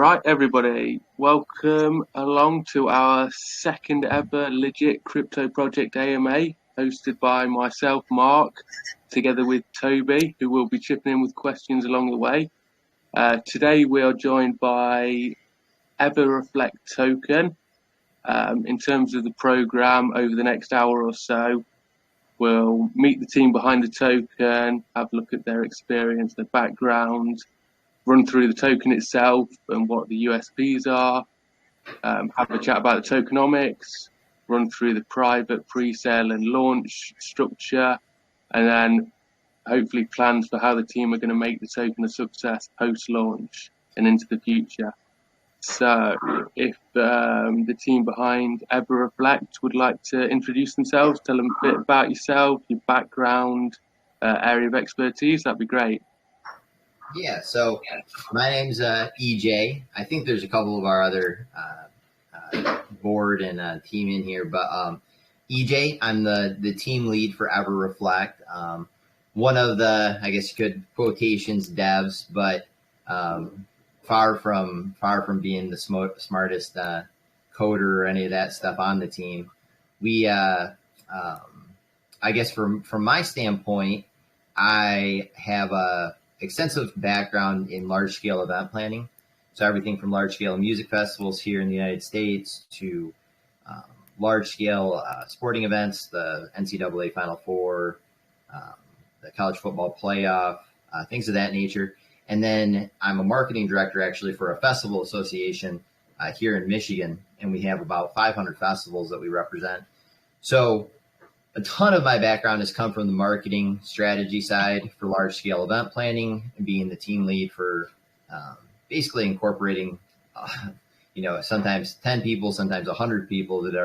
Right, everybody, welcome along to our second ever Legit Crypto Project AMA, hosted by myself, Mark, together with Toby, who will be chipping in with questions along the way. Today we are joined by EverReflect Token. In terms of the program, over the next hour or so, we'll meet the team behind the token, have a look at their experience, their background, run through the token itself and what the USPs are, have a chat about the tokenomics, run through the private, pre-sale and launch structure, and then hopefully plans for how the team are going to make the token a success post-launch and into the future. So if the team behind EverReflect would like to introduce themselves, tell them a bit about yourself, your background, area of expertise, that'd be great. Yeah, so my name's EJ. I think there's a couple of our other board and team in here, but EJ, I'm the team lead for EverReflect. One of the, I guess you could quotations devs, but far from being the smartest coder or any of that stuff on the team. We, I guess from my standpoint, I have a extensive background in large-scale event planning. So everything from large-scale music festivals here in the United States to large-scale sporting events, the NCAA Final Four, the college football playoff, things of that nature. And then I'm a marketing director actually for a festival association here in Michigan, and we have about 500 festivals that we represent. So a ton of my background has come from the marketing strategy side for large scale event planning and being the team lead for basically incorporating, sometimes 10 people, sometimes 100 people that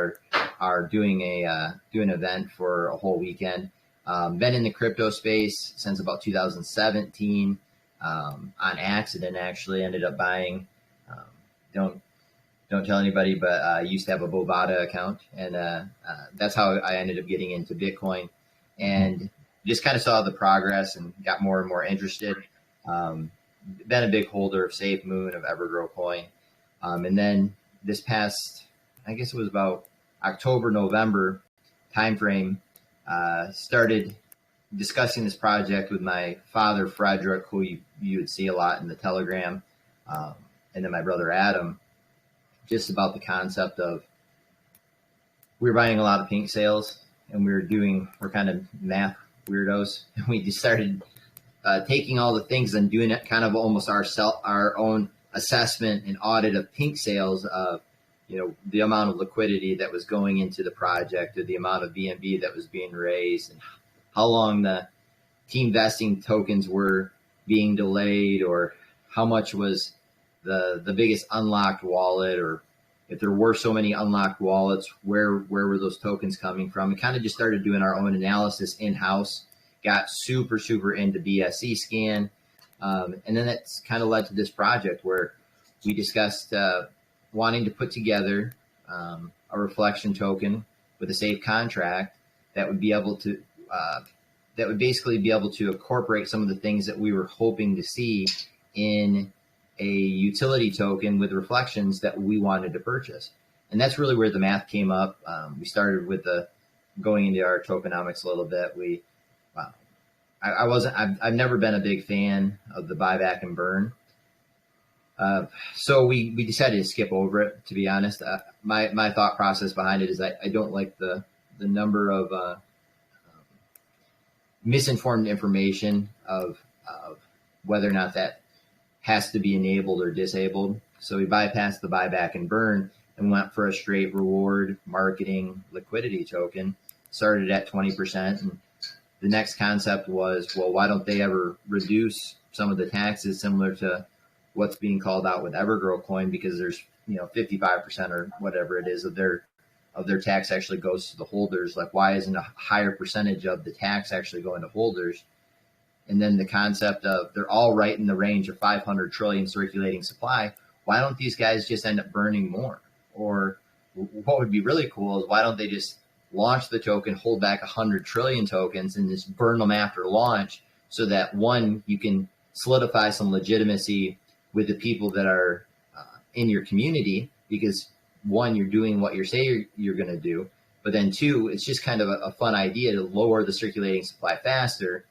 are doing an event for a whole weekend. Been in the crypto space since about 2017. On accident, actually ended up buying. Don't tell anybody, but I used to have a Bovada account, and that's how I ended up getting into Bitcoin, and just kind of saw the progress and got more and more interested. Been a big holder of SafeMoon, of Evergrow Coin, and then this past, I guess it was about October, November timeframe, started discussing this project with my father, Frederick, who you would see a lot in the Telegram, and then my brother, Adam, just about the concept of we were buying a lot of pink sales and we're kind of math weirdos. And we just started taking all the things and doing it kind of almost our own assessment and audit of pink sales of, the amount of liquidity that was going into the project or the amount of BNB that was being raised and how long the team vesting tokens were being delayed or how much was the biggest unlocked wallet, or if there were so many unlocked wallets, where were those tokens coming from? And kind of just started doing our own analysis in-house, got super into BSC scan. And then that's kind of led to this project where we discussed wanting to put together a reflection token with a safe contract that would be able to, that would basically be able to incorporate some of the things that we were hoping to see in a utility token with reflections that we wanted to purchase. And that's really where the math came up. We started with going into our tokenomics a little bit. I've never been a big fan of the buyback and burn. So we decided to skip over it, to be honest. My thought process behind it is I don't like the number of misinformed information of whether or not that has to be enabled or disabled. So we bypassed the buyback and burn and went for a straight reward marketing liquidity token, started at 20%. And the next concept was, well, why don't they ever reduce some of the taxes similar to what's being called out with Evergrow Coin, because there's, 55% or whatever it is of their tax actually goes to the holders. Like, why isn't a higher percentage of the tax actually going to holders? And then the concept of they're all right in the range of 500 trillion circulating supply. Why don't these guys just end up burning more? Or what would be really cool is why don't they just launch the token, hold back 100 trillion tokens and just burn them after launch, so that one, you can solidify some legitimacy with the people that are in your community, because one, you're doing what you say you're going to do, but then two, it's just kind of a fun idea to lower the circulating supply faster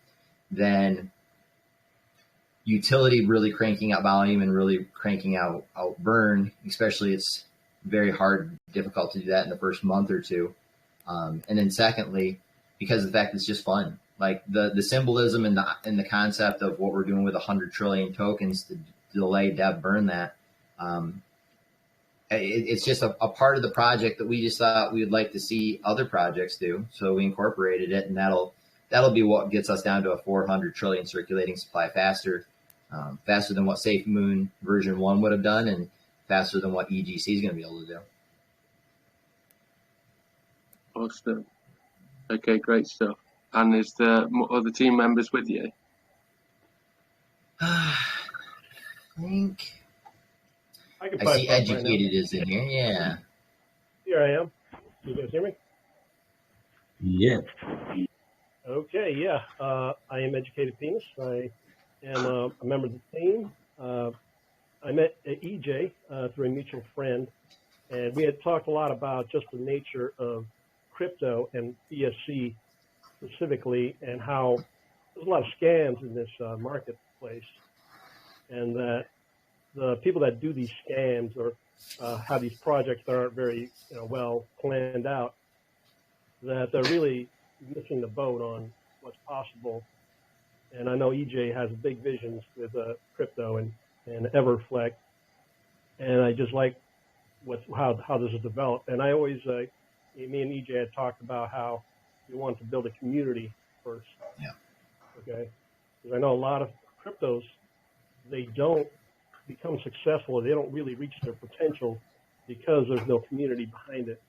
than utility really cranking out volume and really cranking out burn. Especially, it's very hard, difficult to do that in the first month or two. And then secondly, because of the fact it's just fun. Like the symbolism and the concept of what we're doing with 100 trillion tokens to delay, dev, burn that. It's just a part of the project that we just thought we would like to see other projects do. So we incorporated it, and that'll be what gets us down to a 400 trillion circulating supply faster than what Safe Moon version 1 would have done, and faster than what EGC is going to be able to do. Awesome. Okay, great stuff. And is there other team members with you? I think I see Educated is in here. Yeah. Here I am. You guys hear me? Yeah. Okay, yeah. I am Educated Penis. I am a member of the team. I met EJ through a mutual friend, and we had talked a lot about just the nature of crypto and ESC specifically, and how there's a lot of scams in this marketplace, and that the people that do these scams or have these projects that aren't very well planned out, that they're really missing the boat on what's possible. And I know EJ has big visions with crypto and EverReflect, and I just like how this is developed. And I always, me and EJ had talked about how we want to build a community first. Yeah. Okay. Because I know a lot of cryptos, they don't become successful, or they don't really reach their potential because there's no community behind it.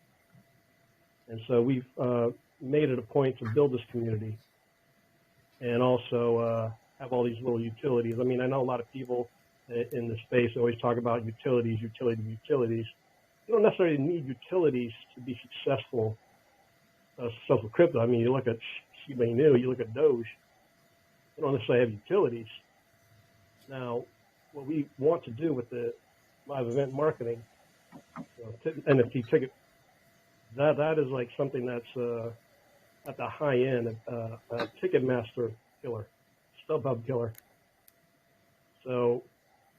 And so we've made it a point to build this community, and also have all these little utilities. I mean, I know a lot of people in the space always talk about utilities. You don't necessarily need utilities to be successful with crypto. I mean, you look at Shiba Inu, you look at Doge, they don't necessarily have utilities. Now, what we want to do with the live event marketing, NFT ticket, that is like something that's at the high end, a Ticketmaster killer, StubHub killer. So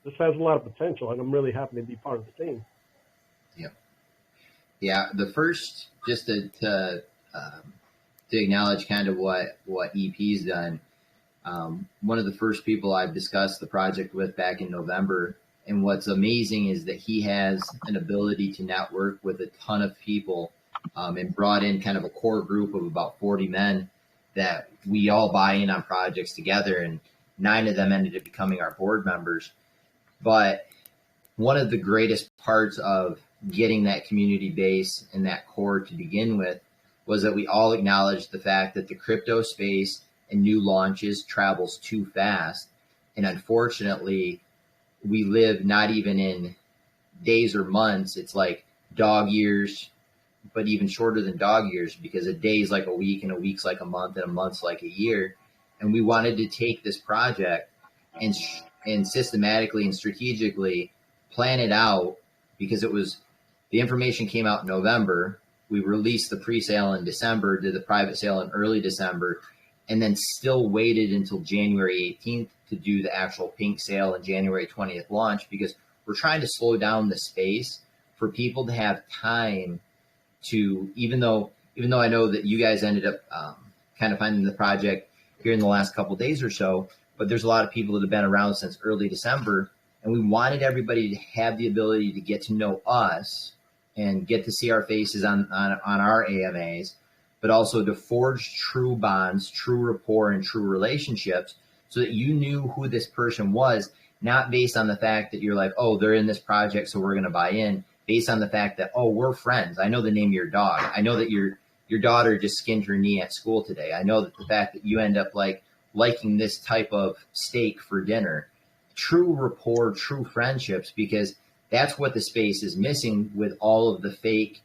this has a lot of potential, and I'm really happy to be part of the team. Yeah. The first, just to acknowledge kind of what EP's done. One of the first people I've discussed the project with back in November, and what's amazing is that he has an ability to network with a ton of people, and brought in kind of a core group of about 40 men that we all buy in on projects together, and 9 of them ended up becoming our board members. But one of the greatest parts of getting that community base and that core to begin with was that we all acknowledged the fact that the crypto space and new launches travels too fast. And unfortunately, we live not even in days or months. It's like dog years, but even shorter than dog years, because a day is like a week, and a week's like a month, and a month's like a year. And we wanted to take this project and systematically and strategically plan it out, because the information came out in November. We released the pre-sale in December, did the private sale in early December, and then still waited until January 18th to do the actual pink sale and January 20th launch, because we're trying to slow down the space for people to have time to, even though I know that you guys ended up kind of finding the project here in the last couple of days or so, but there's a lot of people that have been around since early December, and we wanted everybody to have the ability to get to know us and get to see our faces on our AMAs, but also to forge true bonds, true rapport, and true relationships, so that you knew who this person was, not based on the fact that you're like, oh, they're in this project, so we're going to buy in, based on the fact that, oh, we're friends. I know the name of your dog. I know that your daughter just skinned her knee at school today. I know that the fact that you end up liking this type of steak for dinner. True rapport, true friendships, because that's what the space is missing with all of the fake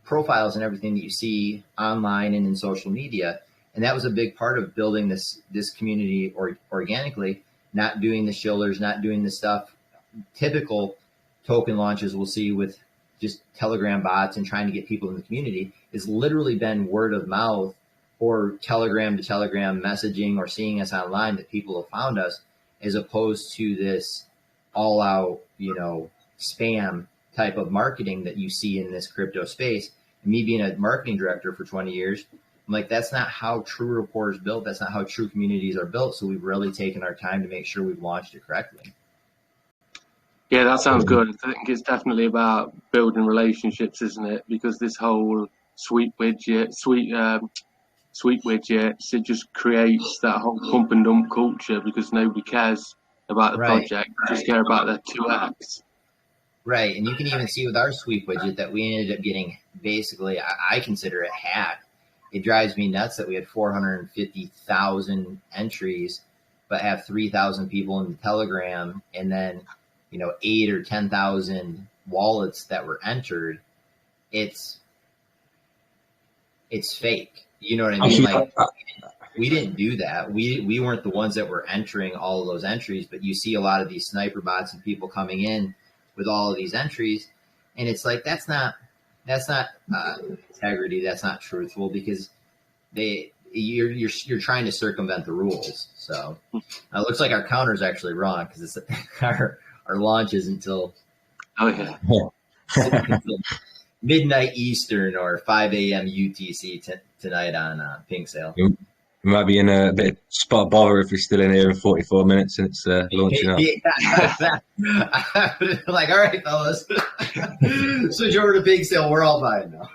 profiles and everything that you see online and in social media. And that was a big part of building this community organically, not doing the shillers, not doing the stuff typical token launches we'll see with just Telegram bots and trying to get people in the community is literally been word of mouth or Telegram to Telegram messaging or seeing us online that people have found us, as opposed to this all out, spam type of marketing that you see in this crypto space. And me being a marketing director for 20 years, I'm like, that's not how true rapport is built. That's not how true communities are built. So we've really taken our time to make sure we've launched it correctly. Yeah, that sounds good. I think it's definitely about building relationships, isn't it? Because this whole sweet widgets, it just creates that whole pump and dump culture because nobody cares about the project, just care about their 2x. Right, and you can even see with our sweep widget that we ended up getting basically, I consider it hacked. It drives me nuts that we had 450,000 entries, but have 3,000 people in the Telegram, and then 8 or 10,000 wallets that were entered. It's fake. You know what I mean? Like, we didn't do that. We weren't the ones that were entering all of those entries, but you see a lot of these sniper bots and people coming in with all of these entries, and it's like that's not integrity. That's not truthful, because you're trying to circumvent the rules. So it looks like our counter is actually wrong, because it's our launch is until midnight Eastern or 5 a.m. UTC tonight on Pink Sale. We might be in a bit of spot of bother if we're still in here in 44 minutes and it's launching up. Like, all right, fellas, switch over to Pink Sale. We're all buying now.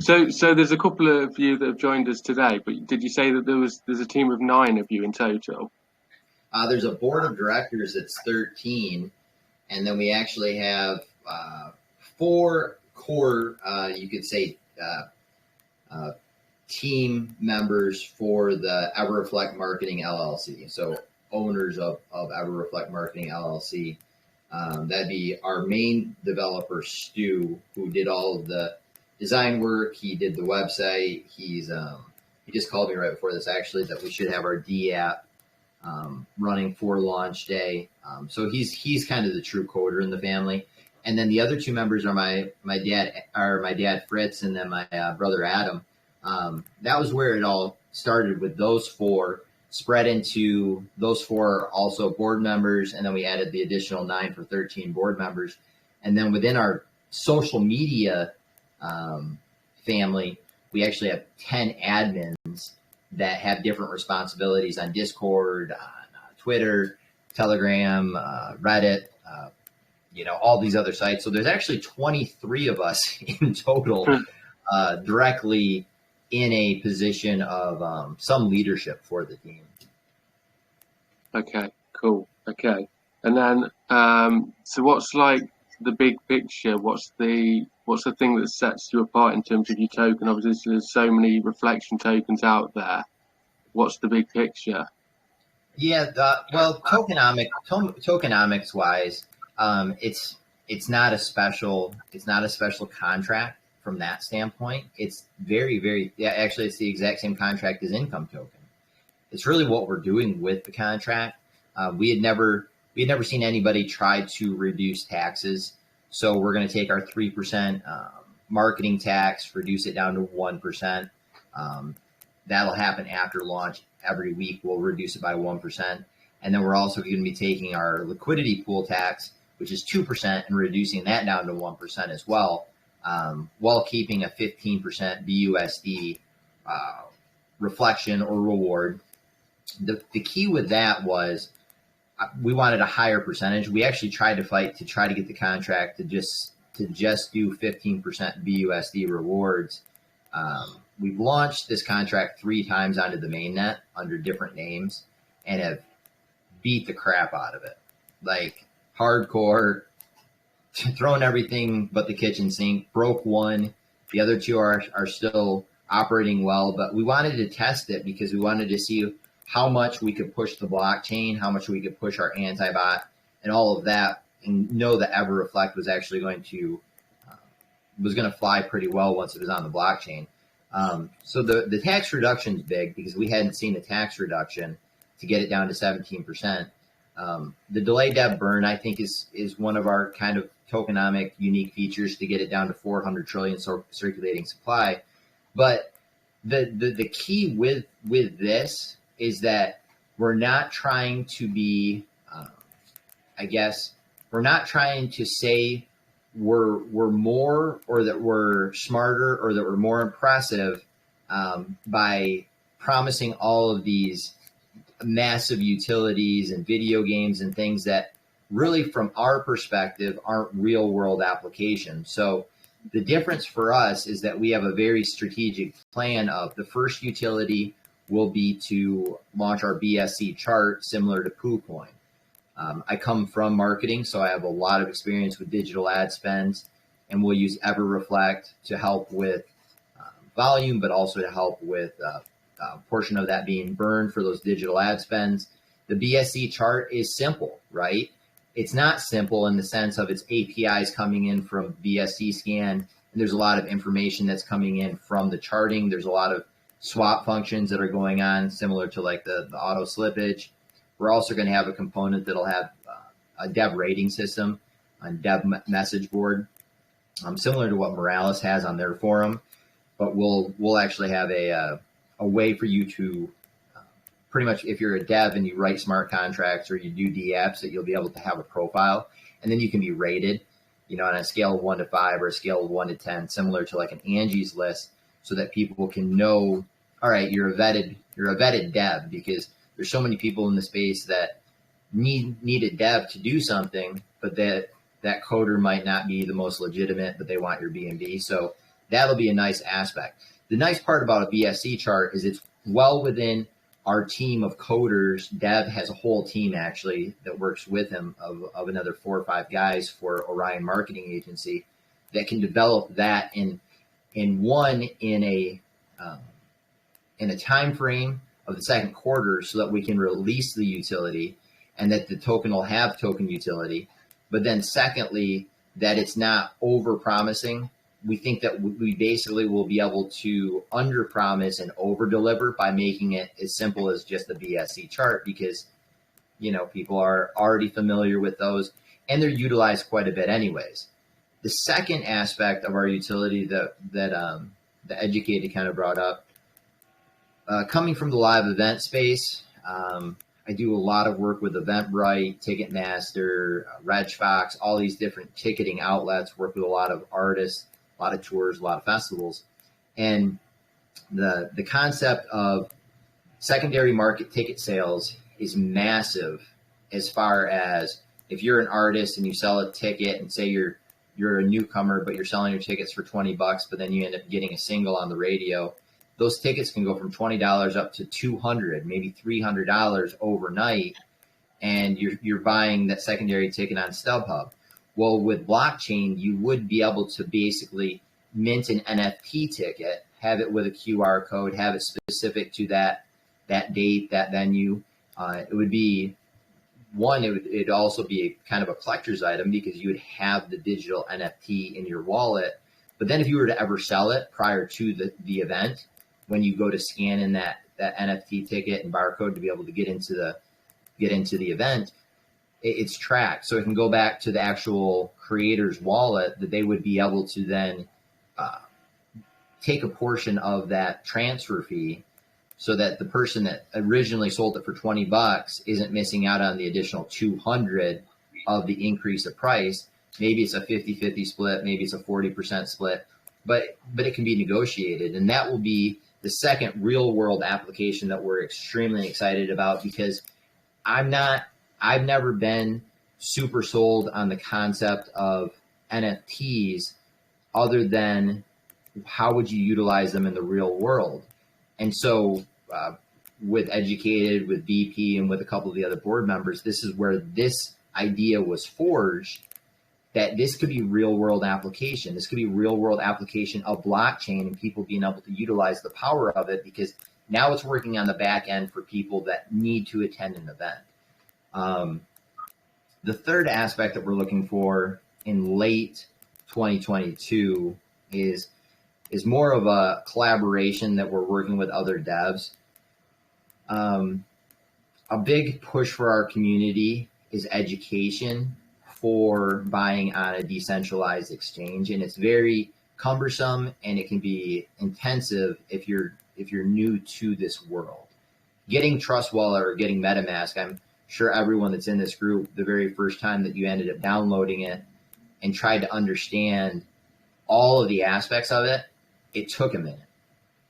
So there's a couple of you that have joined us today, but did you say that there's a team of 9 of you in total? There's a board of directors that's 13, and then we actually have 4 core, you could say, team members for the EverReflect Marketing LLC. So owners of EverReflect Marketing LLC. That'd be our main developer, Stu, who did all of the design work. He did the website. He just called me right before this, actually, that we should have our D app running for launch day. So he's kind of the true coder in the family. And then the other 2 members are my dad Fritz, and then my brother Adam. That was where it all started, with those 4 spread into those 4 also board members. And then we added the additional 9 for 13 board members. And then within our social media family, we actually have 10 admins that have different responsibilities on Discord, Twitter, Telegram, Reddit, all these other sites. So there's actually 23 of us in total, directly in a position of some leadership for the team. Okay, cool. Okay. And then, so what's like the big picture? What's the thing that sets you apart in terms of your token? Obviously, there's so many reflection tokens out there. What's the big picture? Yeah, well, tokenomics wise, it's not a special contract from that standpoint. It's very, actually, it's the exact same contract as income token. It's really what we're doing with the contract. We had never seen anybody try to reduce taxes. So we're going to take our 3% marketing tax, reduce it down to 1%. That'll happen after launch. Every week we'll reduce it by 1%. And then we're also going to be taking our liquidity pool tax, which is 2%, and reducing that down to 1% as well, while keeping a 15% BUSD reflection or reward. The key with that was we wanted a higher percentage. We actually tried to fight to try to get the contract to just do 15% BUSD rewards. We've launched this contract 3 times onto the mainnet under different names and have beat the crap out of it. Like hardcore, throwing everything but the kitchen sink. Broke 1. The other 2 are still operating well, but we wanted to test it because we wanted to see how much we could push the blockchain, how much we could push our anti-bot and all of that, and know that EverReflect was actually going to fly pretty well once it was on the blockchain. So the tax reduction is big because we hadn't seen a tax reduction to get it down to 17%. The delay dev burn, I think, is one of our kind of tokenomic unique features to get it down to 400 trillion circulating supply. But the key with this is that we're not trying to be, we're not trying to say we're more, or that we're smarter, or that we're more impressive by promising all of these massive utilities and video games and things that really, from our perspective, aren't real world applications. So the difference for us is that we have a very strategic plan of the first utility will be to launch our BSC chart similar to PooCoin. I come from marketing, so I have a lot of experience with digital ad spends, and we'll use EverReflect to help with volume, but also to help with a portion of that being burned for those digital ad spends. The BSC chart is simple, right? It's not simple in the sense of its APIs coming in from BSC scan, and there's a lot of information that's coming in from the charting. There's a lot of swap functions that are going on, similar to like the auto slippage. We're also going to have a component that'll have a dev rating system on dev message board, similar to what Morales has on their forum, but we'll actually have a way for you to pretty much, if you're a dev and you write smart contracts or you do DApps, that you'll be able to have a profile, and then you can be rated, on a scale of 1 to 5 or a scale of 1 to 10, similar to like an Angie's List, so that people can know, all right, you're a vetted dev, because there's so many people in the space that need a dev to do something, but that coder might not be the most legitimate, but they want your BNB. So that'll be a nice aspect. The nice part about a BSC chart is it's well within our team of coders. Dev has a whole team actually that works with him of another 4 or 5 guys for Orion Marketing Agency that can develop that in a time frame of the second quarter, so that we can release the utility and that the token will have token utility. But then secondly, that it's not over promising. We think that we basically will be able to under promise and over deliver by making it as simple as just the BSC chart, because people are already familiar with those and they're utilized quite a bit anyways. The second aspect of our utility that the Educated kind of brought up, coming from the live event space, I do a lot of work with Eventbrite, Ticketmaster, RegFox, all these different ticketing outlets, work with a lot of artists, a lot of tours, a lot of festivals. And the concept of secondary market ticket sales is massive, as far as if you're an artist and you sell a ticket, and say you're a newcomer, but you're selling your tickets for $20, but then you end up getting a single on the radio. Those tickets can go from $20 up to $200, maybe $300 overnight, and you're buying that secondary ticket on StubHub. Well, with blockchain, you would be able to basically mint an NFT ticket, have it with a QR code, have it specific to that date, that venue. It would be it'd also be a kind of a collector's item, because you would have the digital NFT in your wallet. But then if you were to ever sell it prior to the event, when you go to scan in that NFT ticket and barcode to be able to get into the event, it's tracked. So it can go back to the actual creator's wallet, that they would be able to then take a portion of that transfer fee, so that the person that originally sold it for $20 isn't missing out on the additional $200 of the increase of price. Maybe it's a 50-50 split, maybe it's a 40% split, but it can be negotiated. And that will be the second real world application that we're extremely excited about, because I've never been super sold on the concept of NFTs, other than how would you utilize them in the real world. And so with Educated, with BP, and with a couple of the other board members, this is where this idea was forged, that this could be real world application. This could be real world application of blockchain, and people being able to utilize the power of it, because now it's working on the back end for people that need to attend an event. The third aspect that we're looking for in late 2022 is more of a collaboration that we're working with other devs. A big push for our community is education for buying on a decentralized exchange, and it's very cumbersome and it can be intensive if you're new to this world. Getting Trust Wallet or getting MetaMask, I'm sure everyone that's in this group, the very first time that you ended up downloading it and tried to understand all of the aspects of it, it took a minute.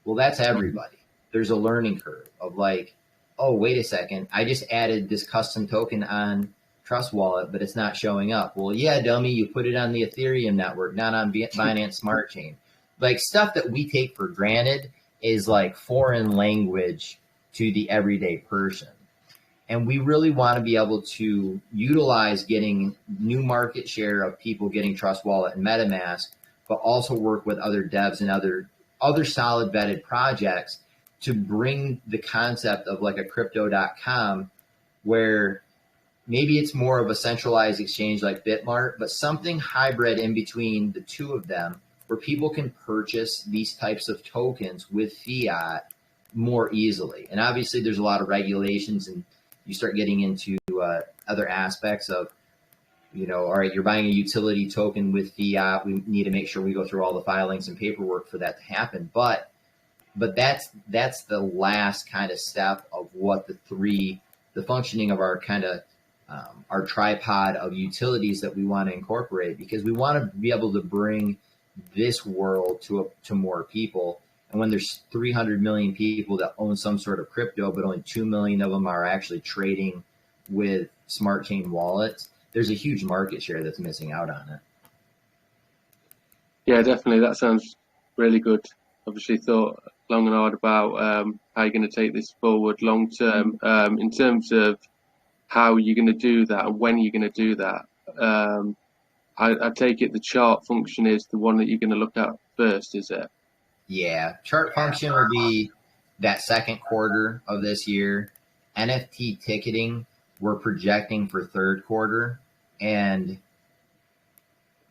Well, that's everybody. There's a learning curve of like, oh, wait a second, I just added this custom token on Trust Wallet, but it's not showing up. Well, yeah, dummy, you put it on the Ethereum network, not on Binance Smart Chain. Like stuff that we take for granted is like foreign language to the everyday person. And we really want to be able to utilize getting new market share of people getting Trust Wallet and MetaMask, but also work with other devs and other solid vetted projects to bring the concept of like a crypto.com where maybe it's more of a centralized exchange like Bitmart, but something hybrid in between the two of them where people can purchase these types of tokens with fiat more easily. And obviously there's a lot of regulations and you start getting into other aspects of, you know, all right, you're buying a utility token with fiat. We need to make sure we go through all the filings and paperwork for that to happen. But that's the last kind of step of what the functioning of our kind of our tripod of utilities that we want to incorporate, because we want to be able to bring this world to more people. And when there's 300 million people that own some sort of crypto, but only 2 million of them are actually trading with smart chain wallets, there's a huge market share that's missing out on it. Yeah, definitely. That sounds really good. Obviously thought long and hard about how you're going to take this forward long term in terms of how you're going to do that and when you're going to do that. I take it the chart function is the one that you're going to look at first, is it? Yeah, chart function will be that second quarter of this year. NFT ticketing, we're projecting for third quarter, and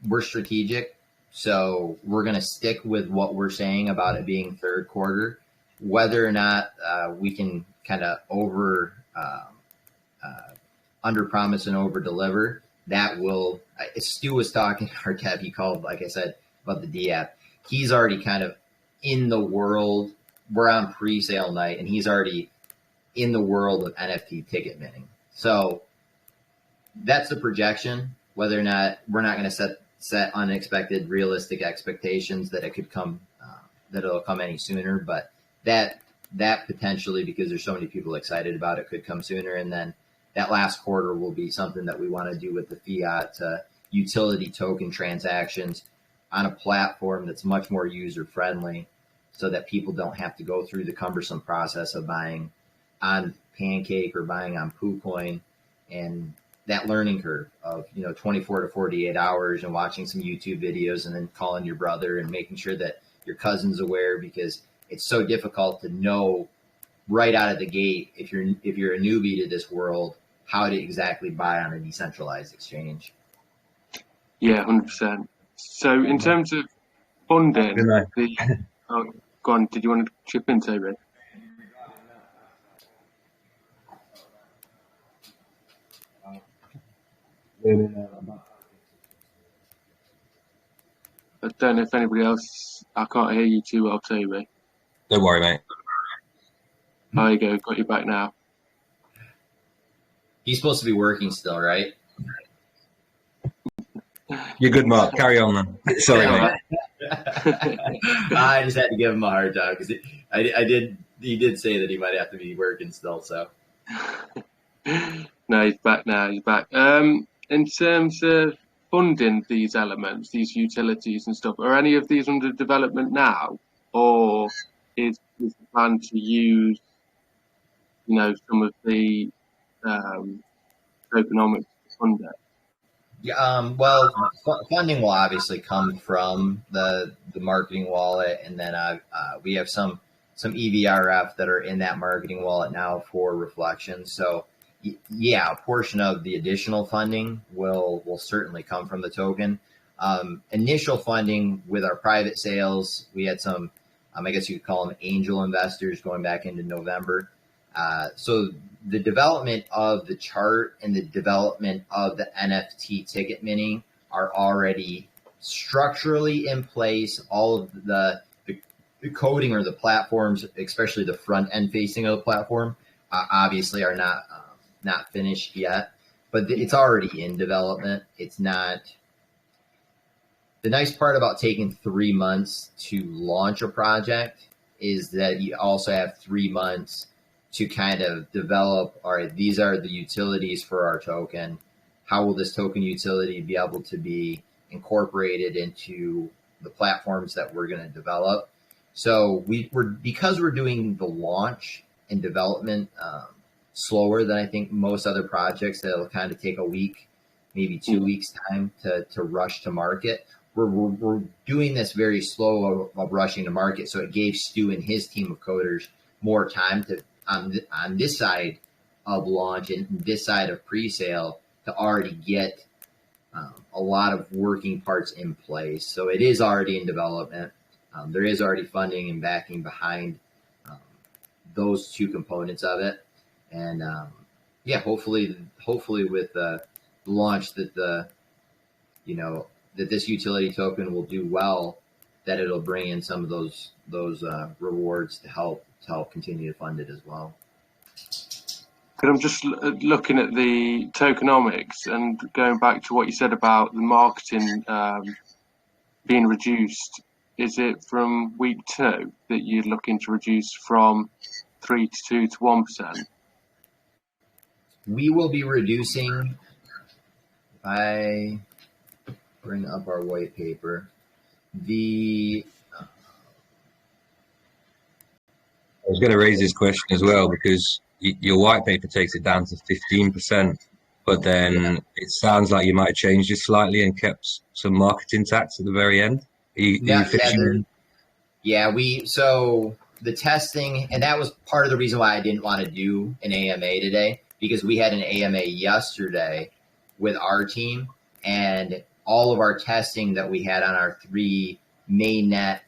we're strategic. So we're going to stick with what we're saying about it being third quarter. Whether or not we can kind of under promise and over deliver, that will, Stu was talking, our tab, he called, like I said, about the D app. He's already kind of in the world. We're on pre-sale night and he's already in the world of NFT ticket minting. So that's the projection. Whether or not we're not going to set unexpected, realistic expectations that it could come, that it'll come any sooner, but that potentially, because there's so many people excited about it, could come sooner. And then that last quarter will be something that we want to do with the fiat utility token transactions on a platform that's much more user friendly, so that people don't have to go through the cumbersome process of buying on Pancake or buying on PooCoin, and that learning curve of 24 to 48 hours and watching some YouTube videos and then calling your brother and making sure that your cousin's aware, because it's so difficult to know right out of the gate if you're a newbie to this world how to exactly buy on a decentralized exchange. Yeah, 100%. So in terms of funding, go on. Did you want to chip in, Toby? I don't know if anybody else. I can't hear you too well, Toby. Don't worry, mate. There you go. Got you back now. He's supposed to be working still, right? You're good, Mark. Carry on then. Sorry, mate. I just had to give him a hard time because he did say that he might have to be working still. So No, he's back now. He's back. In terms of funding these elements, these utilities and stuff, are any of these under development now, or is the plan to use, some of the tokenomics to fund it? Yeah, well, funding will obviously come from the marketing wallet, and then we have some EverRef that are in that marketing wallet now for reflection. So yeah, a portion of the additional funding will certainly come from the token. Initial funding with our private sales, we had some, I guess you could call them angel investors going back into November. So the development of the chart and the development of the NFT ticket minting are already structurally in place. All of the coding or the platforms, especially the front end facing of the platform, obviously are not finished yet, but it's already in development. It's not. The nice part about taking 3 months to launch a project is that you also have 3 months to kind of develop, all right, these are the utilities for our token. How will this token utility be able to be incorporated into the platforms that we're going to develop? So because we're doing the launch and development slower than I think most other projects that'll kind of take a week, maybe 2 weeks time to rush to market. We're doing this very slow of rushing to market. So it gave Stu and his team of coders more time to on this side of launch and this side of pre-sale to already get a lot of working parts in place. So it is already in development. There is already funding and backing behind those two components of it. And hopefully with the launch that that this utility token will do well, that it'll bring in some of those rewards to help continue to fund it as well. But I'm just looking at the tokenomics and going back to what you said about the marketing being reduced. Is it from week 2 that you're looking to reduce from 3 to 2 to 1%? We will be reducing, if I bring up our white paper, I was going to raise this question as well, because your white paper takes it down to 15%, but then it sounds like you might have changed it slightly and kept some marketing tax at the very end. So the testing, and that was part of the reason why I didn't want to do an AMA today, because we had an AMA yesterday with our team, and all of our testing that we had on our 3 mainnet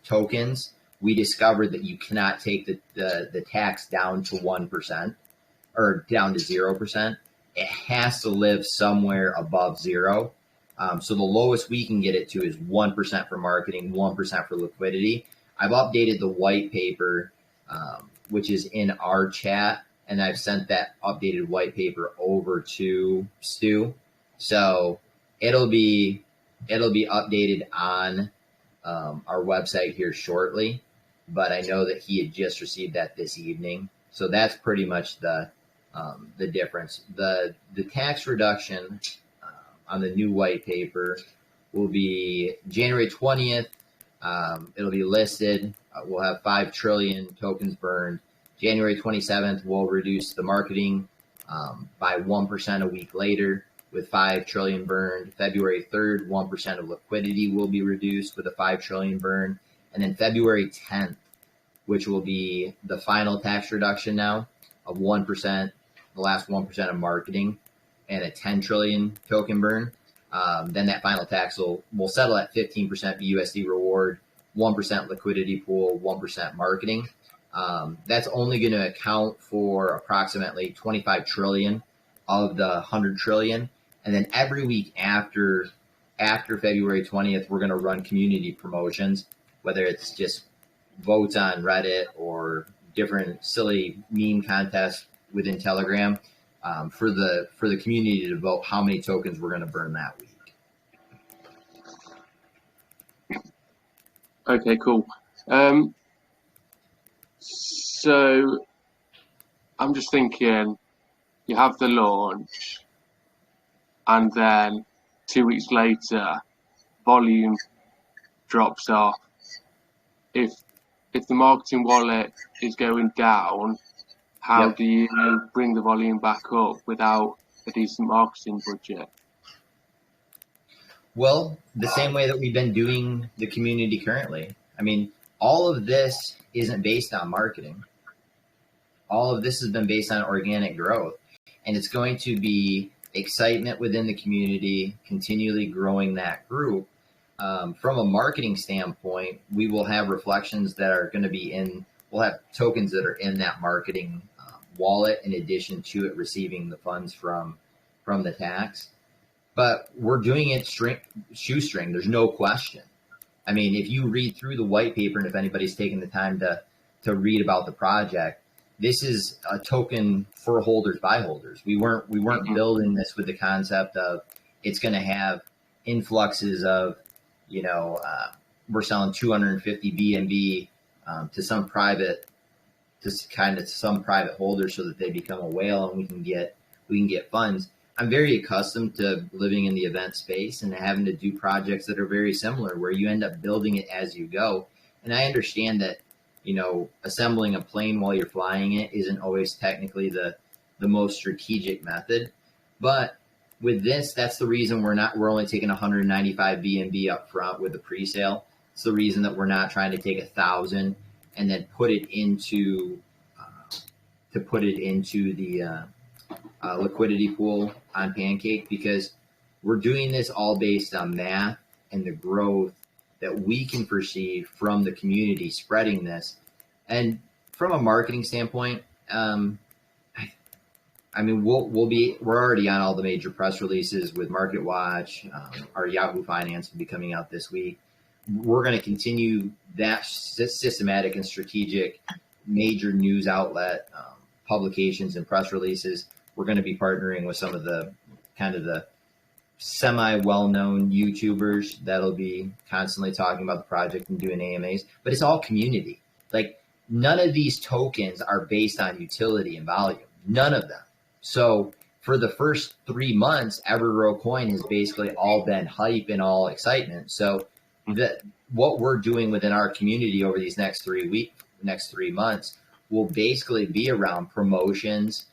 tokens, we discovered that you cannot take the tax down to 1% or down to 0%. It has to live somewhere above 0. So the lowest we can get it to is 1% for marketing, 1% for liquidity. I've updated the white paper, which is in our chat, and I've sent that updated white paper over to Stu. So it'll be updated on our website here shortly, but I know that he had just received that this evening. So that's pretty much the difference. The tax reduction on the new white paper will be January 20th. It'll be listed. We'll have 5 trillion tokens burned. January 27th, we'll reduce the marketing by 1% a week later with 5 trillion burned. February 3rd, 1% of liquidity will be reduced with a 5 trillion burn. And then February 10th, which will be the final tax reduction now of 1%, the last 1% of marketing, and a 10 trillion token burn. Then that final tax will settle at 15% BUSD reward, 1% liquidity pool, 1% marketing. That's only going to account for approximately 25 trillion of the 100 trillion. And then every week after February 20th, we're going to run community promotions, whether it's just votes on Reddit or different silly meme contests within Telegram, for the community to vote how many tokens we're going to burn that week. Okay, cool. So I'm just thinking, you have the launch, and then 2 weeks later, volume drops off. If the marketing wallet is going down, how do you bring the volume back up without a decent marketing budget? Well, the same way that we've been doing the community currently. I mean, all of this isn't based on marketing. All of this has been based on organic growth, and it's going to be excitement within the community, continually growing that group. From a marketing standpoint, we will have reflections that are going to be in we'll have tokens that are in that marketing wallet in addition to it receiving the funds from the tax. But we're doing it shoestring. There's no question. I mean, if you read through the white paper, and if anybody's taken the time to read about the project, this is a token for holders by holders. We weren't building this with the concept of it's going to have influxes of, we're selling 250 BNB to some private holders so that they become a whale and we can get funds. I'm very accustomed to living in the event space and having to do projects that are very similar where you end up building it as you go. And I understand that, assembling a plane while you're flying it isn't always technically the most strategic method. But with this, that's the reason we're only taking 195 BNB up front with the pre-sale. It's the reason that we're not trying to take 1,000 and then put it into the liquidity pool on Pancake, because we're doing this all based on math and the growth that we can perceive from the community spreading this. And from a marketing standpoint, we're already on all the major press releases with Market Watch. Our Yahoo Finance will be coming out this week. We're going to continue that systematic and strategic major news outlet publications and press releases. We're going to be partnering with some of the semi-well-known YouTubers that'll be constantly talking about the project and doing AMAs, but it's all community. Like, none of these tokens are based on utility and volume. None of them. So for the first 3 months, EverGrow Coin has basically all been hype and all excitement. So what we're doing within our community over these next 3 months will basically be around promotions,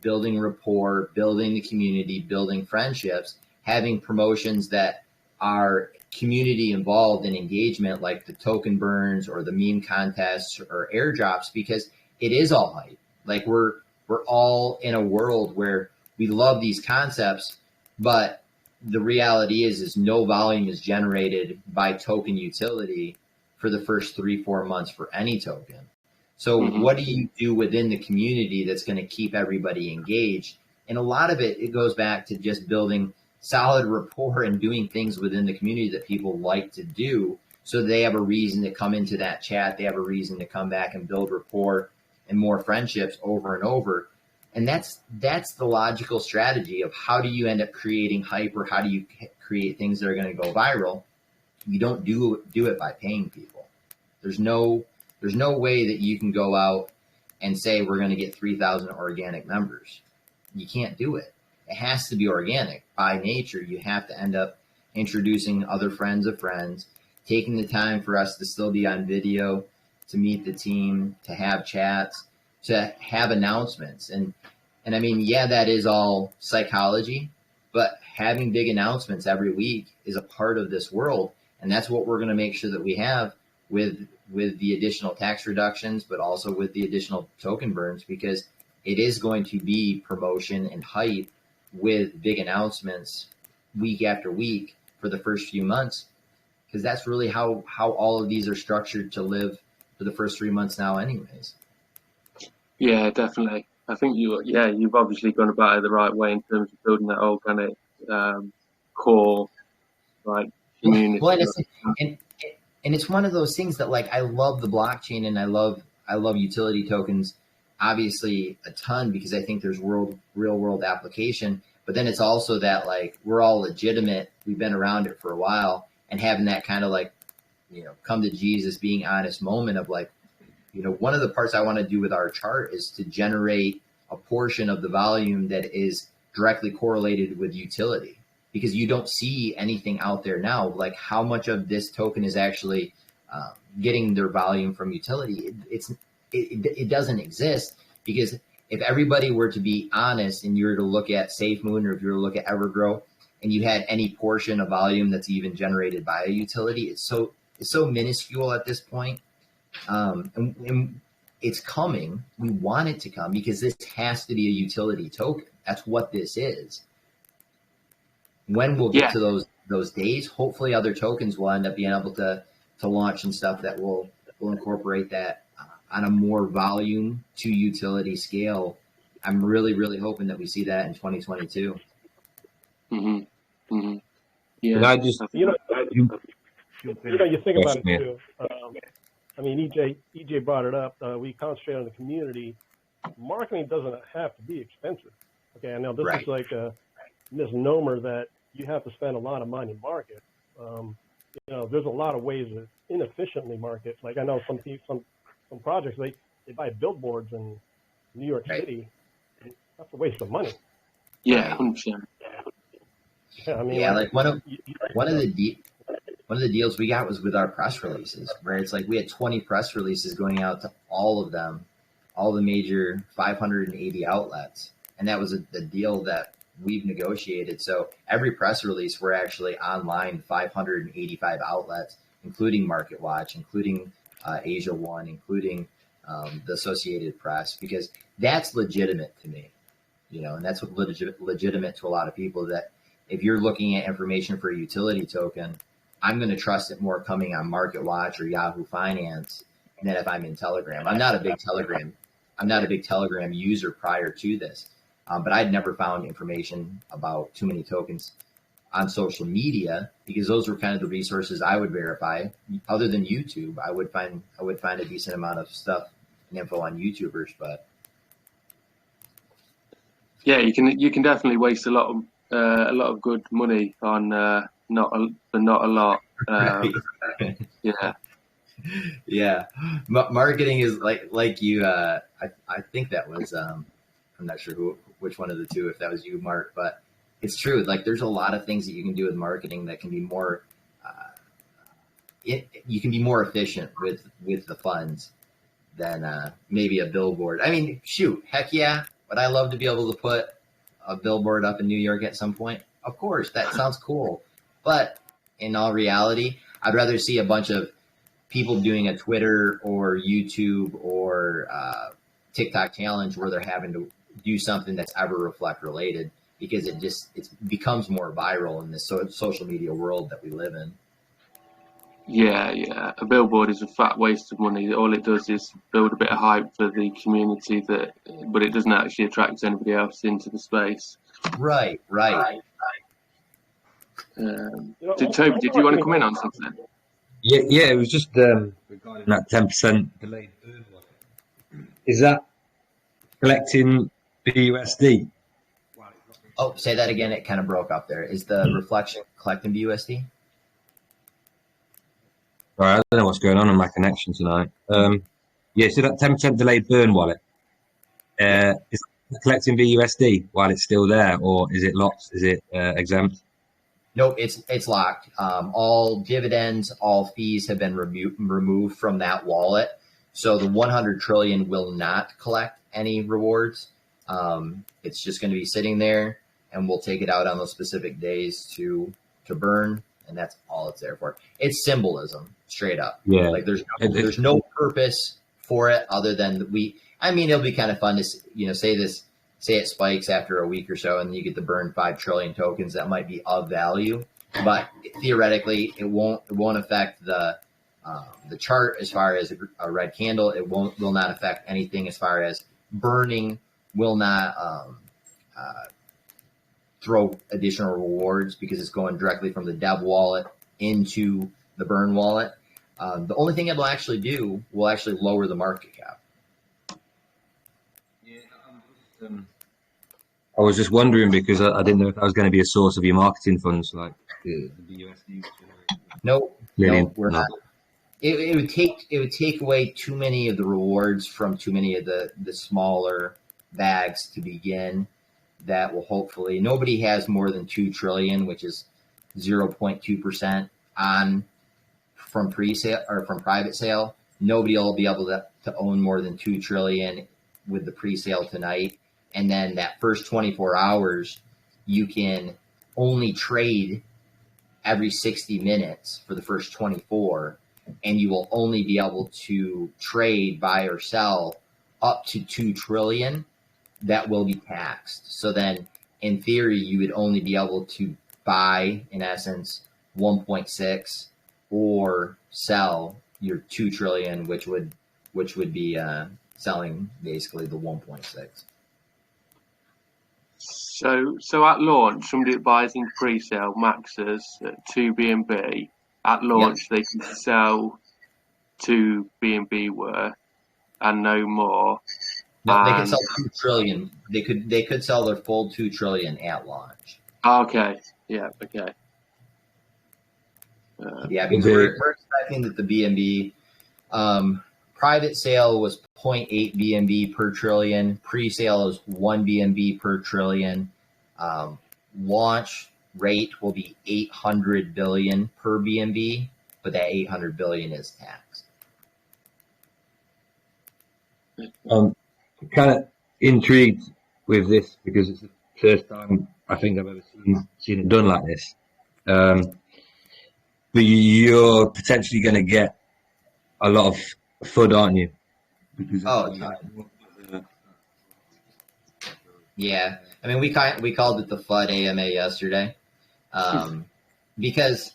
building rapport, building the community, building friendships, having promotions that are community involved in engagement, like the token burns or the meme contests or airdrops, because it is all hype. Like, we're all in a world where we love these concepts, but the reality is no volume is generated by token utility for the first 3-4 months for any token. So what do you do within the community that's going to keep everybody engaged? And a lot of it goes back to just building solid rapport and doing things within the community that people like to do, so they have a reason to come into that chat. They have a reason to come back and build rapport and more friendships over and over. And that's the logical strategy of how do you end up creating hype, or how do you create things that are going to go viral. You don't do it by paying people. There's no way that you can go out and say we're going to get 3,000 organic members. You can't do it. It has to be organic. By nature, you have to end up introducing other friends of friends, taking the time for us to still be on video, to meet the team, to have chats, to have announcements. And I mean, yeah, that is all psychology, but having big announcements every week is a part of this world. And that's what we're going to make sure that we have with the additional tax reductions, but also with the additional token burns, because it is going to be promotion and hype with big announcements week after week for the first few months, because that's really how all of these are structured to live for the first 3 months now anyways. Yeah, definitely. I think you've obviously gone about it the right way in terms of building that organic core, like, community. Well, and it's one of those things that, like, I love the blockchain and I love utility tokens, obviously a ton, because I think there's real world application. But then it's also that, like, we're all legitimate. We've been around it for a while, and having that kind of, like, come to Jesus, being honest moment of, like, one of the parts I want to do with our chart is to generate a portion of the volume that is directly correlated with utility, because you don't see anything out there now, like how much of this token is actually getting their volume from utility. It doesn't exist, because if everybody were to be honest and you were to look at SafeMoon, or if you were to look at EverGrow, and you had any portion of volume that's even generated by a utility, it's so minuscule at this point. And it's coming. We want it to come, because this has to be a utility token. That's what this is. When we'll get to those days, hopefully other tokens will end up being able to launch and stuff that will incorporate that on a more volume to utility scale. I'm really, really hoping that we see that in 2022. Mm-hmm. Mm-hmm. Yeah. And I just, You think about it Yeah. too. I mean, EJ brought it up. We concentrate on the community. Marketing doesn't have to be expensive. Okay, I know this Right. is like a misnomer that you have to spend a lot of money to market. There's a lot of ways to inefficiently market. Like I know some projects they buy billboards in New York Right. City. That's a waste of money. Yeah, Right. 100%. Yeah, I mean, Yeah, like one of the deals we got was with our press releases, where it's like we had 20 press releases going out to all of them, all the major 580 outlets. And that was a deal that we've negotiated. So every press release, we're actually online 585 outlets, including Market Watch, including Asia One, including the Associated Press, because that's legitimate to me, and that's what legitimate to a lot of people, that if you're looking at information for a utility token, I'm going to trust it more coming on Market Watch or Yahoo Finance than if I'm in Telegram. I'm not a big Telegram user prior to this, but I'd never found information about too many tokens on social media, because those were kind of the resources I would verify. Other than YouTube, I would find a decent amount of stuff and info on YouTubers, but Yeah, you can definitely waste a lot of good money on not a lot. Yeah. Yeah, marketing is like you. I think that was I'm not sure which one of the two, if that was you, Mark, but it's true. Like there's a lot of things that you can do with marketing that can be more. You can be more efficient with the funds than maybe a billboard. I mean, shoot, heck yeah, would I love to be able to put a billboard up in New York at some point? Of course, that sounds cool. But in all reality, I'd rather see a bunch of people doing a Twitter or YouTube or TikTok challenge where they're having to do something that's EverReflect related, because it becomes more viral in this social media world that we live in. Yeah. A billboard is a fat waste of money. All it does is build a bit of hype for the community, but it doesn't actually attract anybody else into the space. Right. Toby, did you want to come in on something? Yeah, it was just regarding that 10% delayed burn wallet. Is that collecting BUSD? Oh, say that again. It kind of broke up there. Is the reflection collecting BUSD? Sorry, I don't know what's going on my connection tonight. Yeah, so that 10% delayed burn wallet, is it collecting BUSD while it's still there, or is it locked? Is it exempt? Nope, it's locked. All dividends, all fees have been removed from that wallet. So the 100 trillion will not collect any rewards. It's just going to be sitting there, and we'll take it out on those specific days to burn, and that's all it's there for. It's symbolism, straight up. Yeah. Like there's no purpose for it other than it'll be kind of fun to say it spikes after a week or so, and you get to burn 5 trillion tokens that might be of value, but theoretically it won't affect the chart as far as a red candle. It will not affect anything as far as burning. Will not throw additional rewards, because it's going directly from the dev wallet into the burn wallet. The only thing it will actually do will actually lower the market cap. I was just wondering, because I didn't know if that was going to be a source of your marketing funds, like the BUSD. Nope, we're No. not. It would take away too many of the rewards from too many of the smaller bags to begin. That will hopefully, nobody has more than 2 trillion, which is 0.2% from pre-sale or from private sale. Nobody will be able to own more than 2 trillion with the pre-sale tonight. And then that first 24 hours, you can only trade every 60 minutes for the first 24, and you will only be able to trade, buy or sell up to 2 trillion that will be taxed. So then in theory, you would only be able to buy, in essence, 1.6 or sell your 2 trillion, which would which would be selling basically the 1.6. So at launch, somebody that buys in pre-sale maxes at 2 BNB. At launch, they can sell 2 BNB worth and no more. No, they could sell 2 trillion. They could sell their full 2 trillion at launch. Okay. Yeah. Okay. Yeah, because we're expecting that the BNB private sale was 0.8 BNB per trillion. Pre-sale is 1 BNB per trillion. Launch rate will be 800 billion per BNB, but that 800 billion is taxed. Kind of intrigued with this because it's the first time I think I've ever seen it done like this. But you're potentially going to get a lot of FUD, aren't you? Because yeah. I mean, we called it the FUD AMA yesterday, because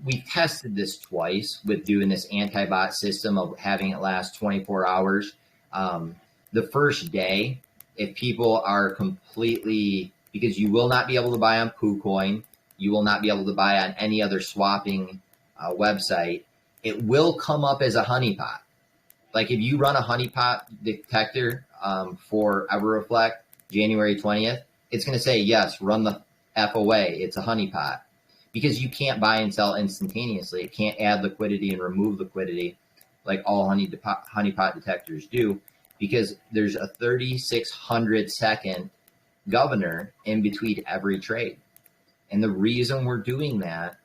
we tested this twice with doing this anti-bot system of having it last 24 hours. The first day, if people are completely, because you will not be able to buy on PooCoin, you will not be able to buy on any other swapping website, it will come up as a honeypot. Like if you run a honeypot detector for EverReflect January 20th, it's going to say, yes, run the F away. It's a honeypot. Because you can't buy and sell instantaneously. It can't add liquidity and remove liquidity like all honeypot detectors do, because there's a 3,600 second governor in between every trade. And the reason we're doing that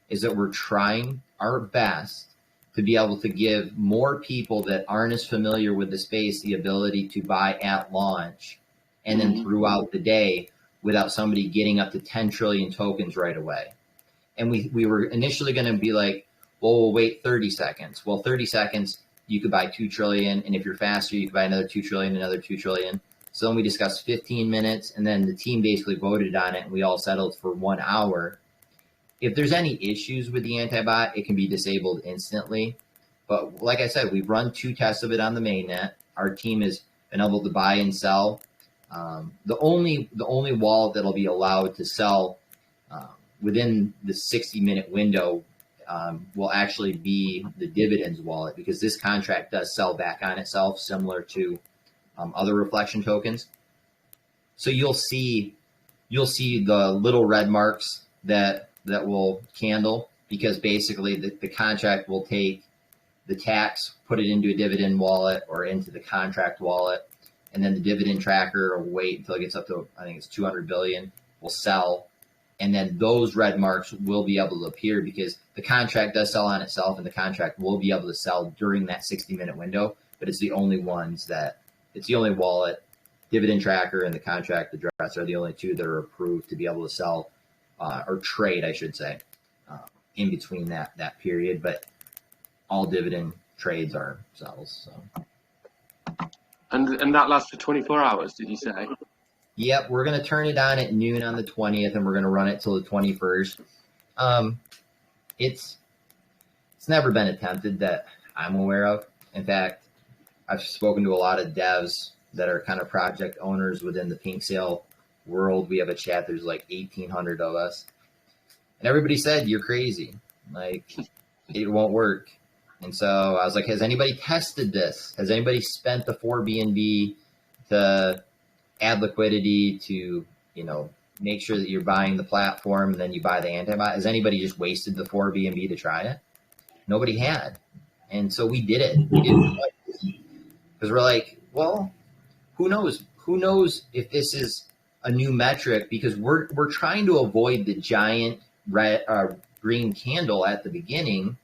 is that we're trying our best to be able to give more people that aren't as familiar with the space the ability to buy at launch and then throughout the day without somebody getting up to 10 trillion tokens right away. And we were initially going to be like, well, we'll wait 30 seconds. Well, 30 seconds, you could buy 2 trillion. And if you're faster, you could buy another 2 trillion, another 2 trillion. So then we discussed 15 minutes, and then the team basically voted on it, and we all settled for 1 hour. If there's any issues with the anti-bot, it can be disabled instantly. But like I said, we've run 2 tests of it on the mainnet. Our team has been able to buy and sell. The only wallet that'll be allowed to sell within the 60-minute window will actually be the dividends wallet, because this contract does sell back on itself, similar to other reflection tokens. So you'll see the little red marks that will candle, because basically the contract will take the tax, put it into a dividend wallet or into the contract wallet, and then the dividend tracker will wait until it gets up to, I think it's 200 billion, will sell. And then those red marks will be able to appear, because the contract does sell on itself, and the contract will be able to sell during that 60-minute window. But it's the only wallet, dividend tracker, and the contract address are the only 2 that are approved to be able to sell or trade, I should say, in between that period. But all dividend trades are sells. So. And that lasts for 24 hours, did you say? Yep, we're going to turn it on at noon on the 20th, and we're going to run it till the 21st. It's never been attempted that I'm aware of. In fact, I've spoken to a lot of devs that are kind of project owners within the pink sale world. We have a chat. There's like 1,800 of us. And everybody said, you're crazy. Like, it won't work. And so I was like, has anybody tested this? Has anybody spent the 4 BNB to add liquidity to, make sure that you're buying the platform and then you buy the anti-bot? Has anybody just wasted the 4 BNB to try it? Nobody had. And so we did it. We did it because we're like, well, who knows? Who knows if this is a new metric? Because we're trying to avoid the giant red green candle at the beginning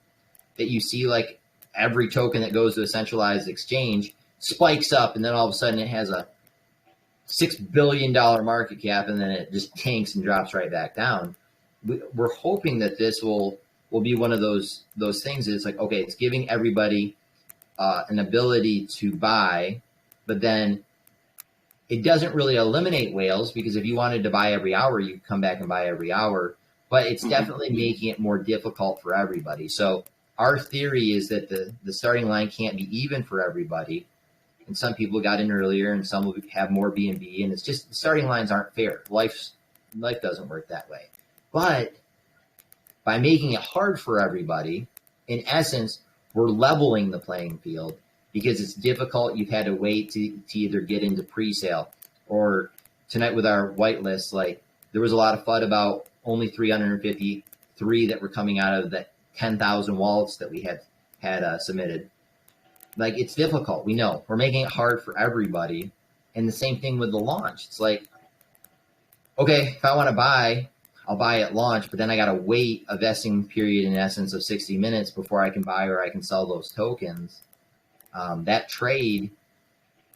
that you see, like every token that goes to a centralized exchange spikes up, and then all of a sudden it has a $6 billion market cap, and then it just tanks and drops right back down. We're hoping that this will be one of those things. It's like, okay, it's giving everybody an ability to buy, but then it doesn't really eliminate whales, because if you wanted to buy every hour, you come back and buy every hour. But it's definitely making it more difficult for everybody. So our theory is that the starting line can't be even for everybody. And some people got in earlier and some will have more B&B. And it's just the starting lines aren't fair. Life doesn't work that way. But by making it hard for everybody, in essence, we're leveling the playing field because it's difficult. You've had to wait to either get into pre-sale or tonight with our whitelist, like there was a lot of FUD about only 353 that were coming out of the 10,000 wallets that we had submitted. Like, it's difficult. We know we're making it hard for everybody. And the same thing with the launch. It's like, okay, if I want to buy, I'll buy at launch, but then I got to wait a vesting period in essence of 60 minutes before I can buy or I can sell those tokens. That trade,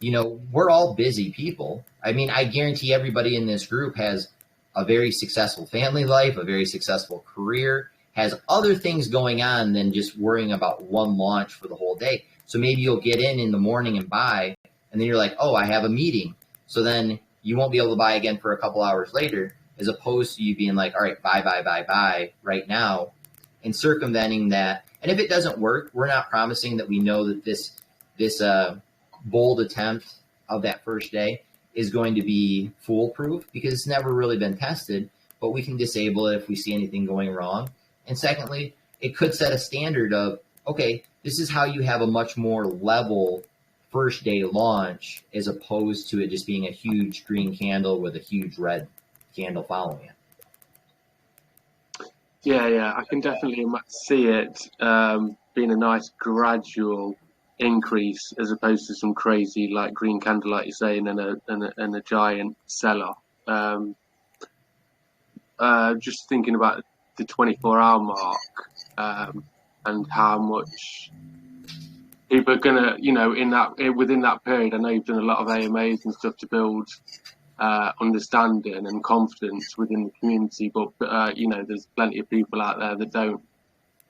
we're all busy people. I mean, I guarantee everybody in this group has a very successful family life, a very successful career, has other things going on than just worrying about one launch for the whole day. So maybe you'll get in the morning and buy, and then you're like, oh, I have a meeting. So then you won't be able to buy again for a couple hours later, as opposed to you being like, all right, buy right now, and circumventing that. And if it doesn't work, we're not promising that we know that this bold attempt of that first day is going to be foolproof, because it's never really been tested, but we can disable it if we see anything going wrong. And secondly, it could set a standard of, okay, this is how you have a much more level first day launch, as opposed to it just being a huge green candle with a huge red candle following it. Yeah, I can definitely see it being a nice gradual increase, as opposed to some crazy like green candle, like you're saying, and a giant sell-off. Just thinking about the 24-hour mark, and how much people are gonna, within that period. I know you've done a lot of AMAs and stuff to build understanding and confidence within the community, but there's plenty of people out there that don't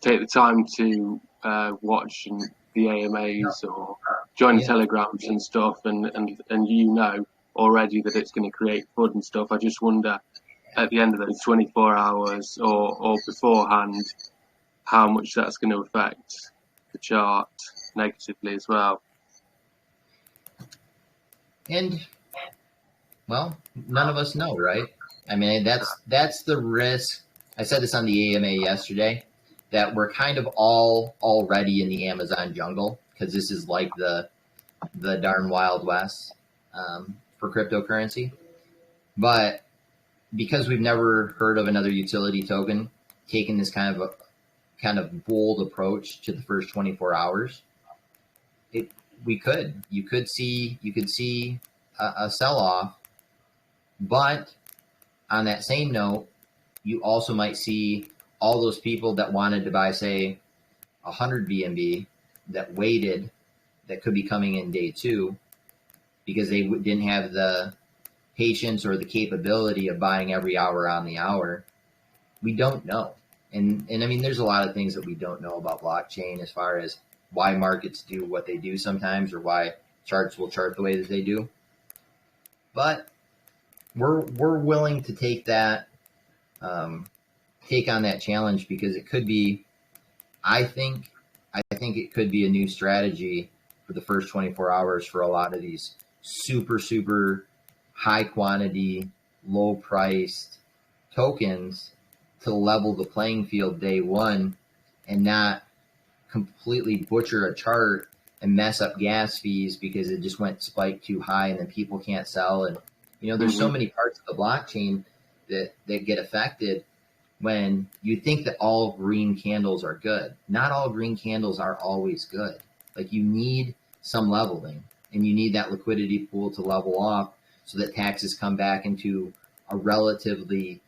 take the time to watch the AMAs or join the telegrams and stuff, and already that it's going to create FUD and stuff. I just wonder, at the end of those 24 hours or beforehand, how much that's going to affect the chart negatively as well. And, well, none of us know, right? I mean, that's the risk. I said this on the AMA yesterday, that we're kind of all already in the Amazon jungle, because this is like the darn Wild West for cryptocurrency. But because we've never heard of another utility token taking this kind of bold approach to the first 24 hours, you could see a sell-off. But on that same note, you also might see all those people that wanted to buy, say, 100 BNB that waited, that could be coming in day two, because they didn't have the patience or the capability of buying every hour on the hour. We don't know. And I mean, there's a lot of things that we don't know about blockchain, as far as why markets do what they do sometimes, or why charts will chart the way that they do. But we're willing to take on that challenge, because it could be, I think it could be a new strategy for the first 24 hours for a lot of these super, super high quantity, low priced tokens, to level the playing field day one and not completely butcher a chart and mess up gas fees because it just went spiked too high and then people can't sell. And, there's so many parts of the blockchain that get affected when you think that all green candles are good. Not all green candles are always good. Like, you need some leveling, and you need that liquidity pool to level off so that taxes come back into a relatively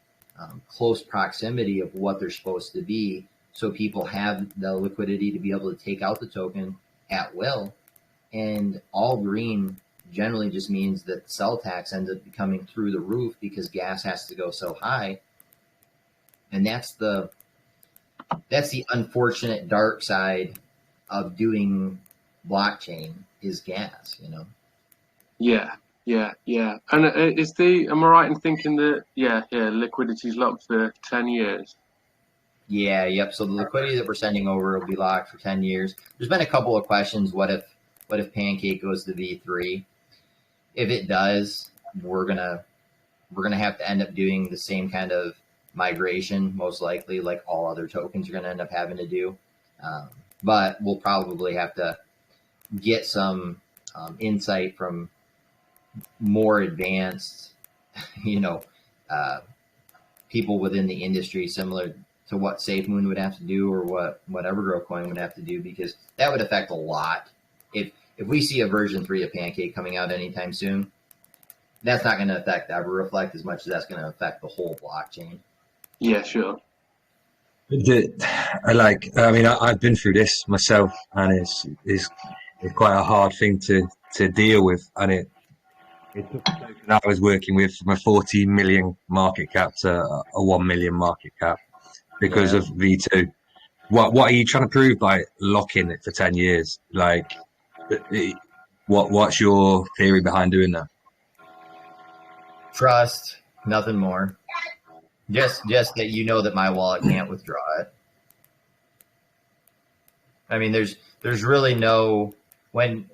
close proximity of what they're supposed to be, so people have the liquidity to be able to take out the token at will. And all green generally just means that sell tax ends up becoming through the roof because gas has to go so high. And that's the unfortunate dark side of doing blockchain, is gas, Yeah. And am I right in thinking that liquidity's locked for 10 years? Yeah, yep. So the liquidity that we're sending over will be locked for 10 years. There's been a couple of questions. What if Pancake goes to V3? If it does, we're gonna have to end up doing the same kind of migration, most likely, like all other tokens are gonna end up having to do. But we'll probably have to get some insight from more advanced, you know, people within the industry, similar to what SafeMoon would have to do or what EverGrow Coin would have to do, because that would affect a lot. If we see a version 3 of Pancake coming out anytime soon, that's not going to affect EverReflect as much as that's going to affect the whole blockchain. Yeah, sure. I've been through this myself, and it's quite a hard thing to deal with, and it took a token I was working with from a 14 million market cap to a 1 million market cap because of V2. What are you trying to prove by locking it for 10 years? Like, what's your theory behind doing that? Trust, nothing more. Just that you know that my wallet can't withdraw it. I mean, there's really no when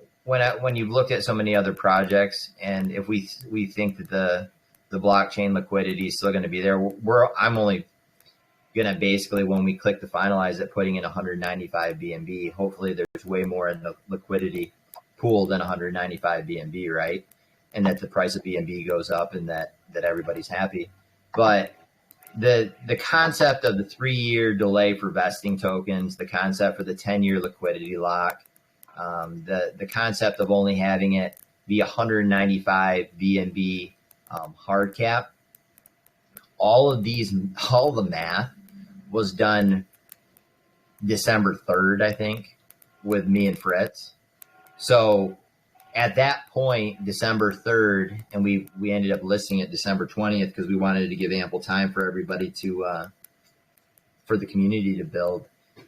you've looked at so many other projects, and if we think that the blockchain liquidity is still going to be there, I'm only going to basically, when we click to finalize it, putting in 195 BNB. Hopefully, there's way more in the liquidity pool than 195 BNB, right? And that the price of BNB goes up, and that everybody's happy. But the concept of the 3-year delay for vesting tokens, the concept for the 10-year liquidity lock, the concept of only having it be 195 BNB hard cap, all the math was done December 3rd, I think, with me and Fritz. So at that point, December 3rd, and we ended up listing it December 20th because we wanted to give ample time for everybody for the community to build.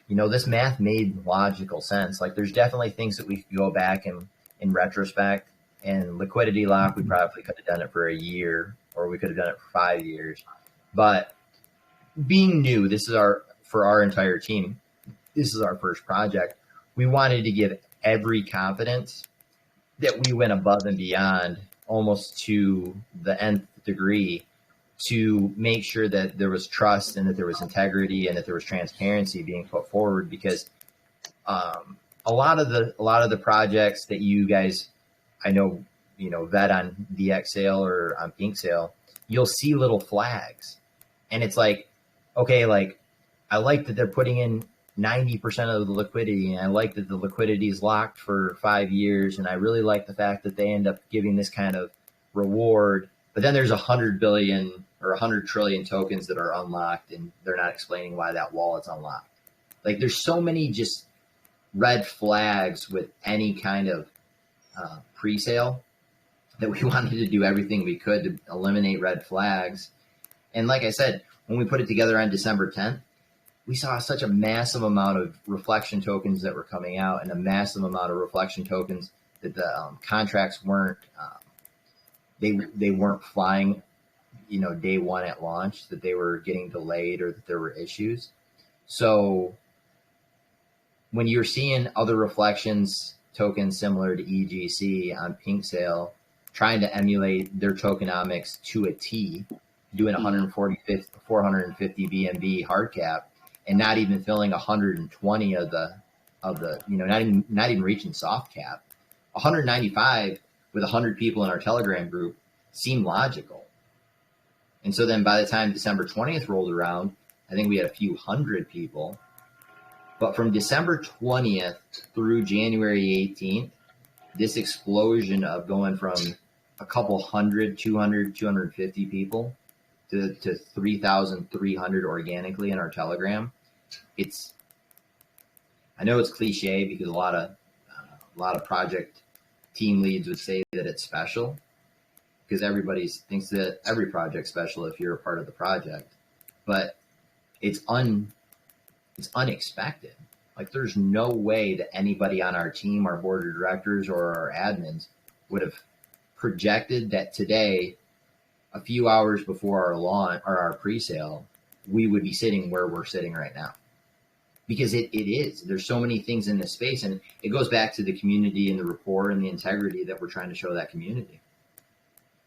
You know, this math made logical sense. Like, there's definitely things that we could go back and in retrospect, and liquidity lock, we probably could have done it for a year, or we could have done it for 5 years. But being new, for our entire team, this is our first project. We wanted to give every confidence that we went above and beyond, almost to the nth degree, to make sure that there was trust and that there was integrity and that there was transparency being put forward. Because a lot of the projects that you guys, I know, vet on DX Sale or on Pink Sale, you'll see little flags, and it's like, okay, like, I like that they're putting in 90% of the liquidity, and I like that the liquidity is locked for 5 years, and I really like the fact that they end up giving this kind of reward. But then there's 100 billion or 100 trillion tokens that are unlocked, and they're not explaining why that wallet's unlocked. Like, there's so many just red flags with any kind of pre-sale that we wanted to do everything we could to eliminate red flags. And like I said, when we put it together on December 10th, we saw such a massive amount of reflection tokens that were coming out, and a massive amount of reflection tokens that the contracts weren't they weren't flying, day one at launch, that they were getting delayed or that there were issues. So when you're seeing other reflections tokens similar to EGC on Pink Sale trying to emulate their tokenomics to a T, doing 450 BNB hard cap, and not even filling 120 of the not even reaching soft cap, 195 with 100 people in our Telegram group seemed logical. And so then by the time December 20th rolled around, I think we had a few hundred people. But from December 20th through January 18th, this explosion of going from a couple hundred, 200, 250 people to 3,300 organically in our Telegram. I know it's cliche because a lot of project team leads would say that it's special, because everybody thinks that every project's special if you're a part of the project, but it's unexpected. Like, there's no way that anybody on our team, our board of directors, or our admins would have projected that today, a few hours before our launch or our pre-sale, we would be sitting where we're sitting right now. Because it is. There's so many things in this space, and it goes back to the community and the rapport and the integrity that we're trying to show that community.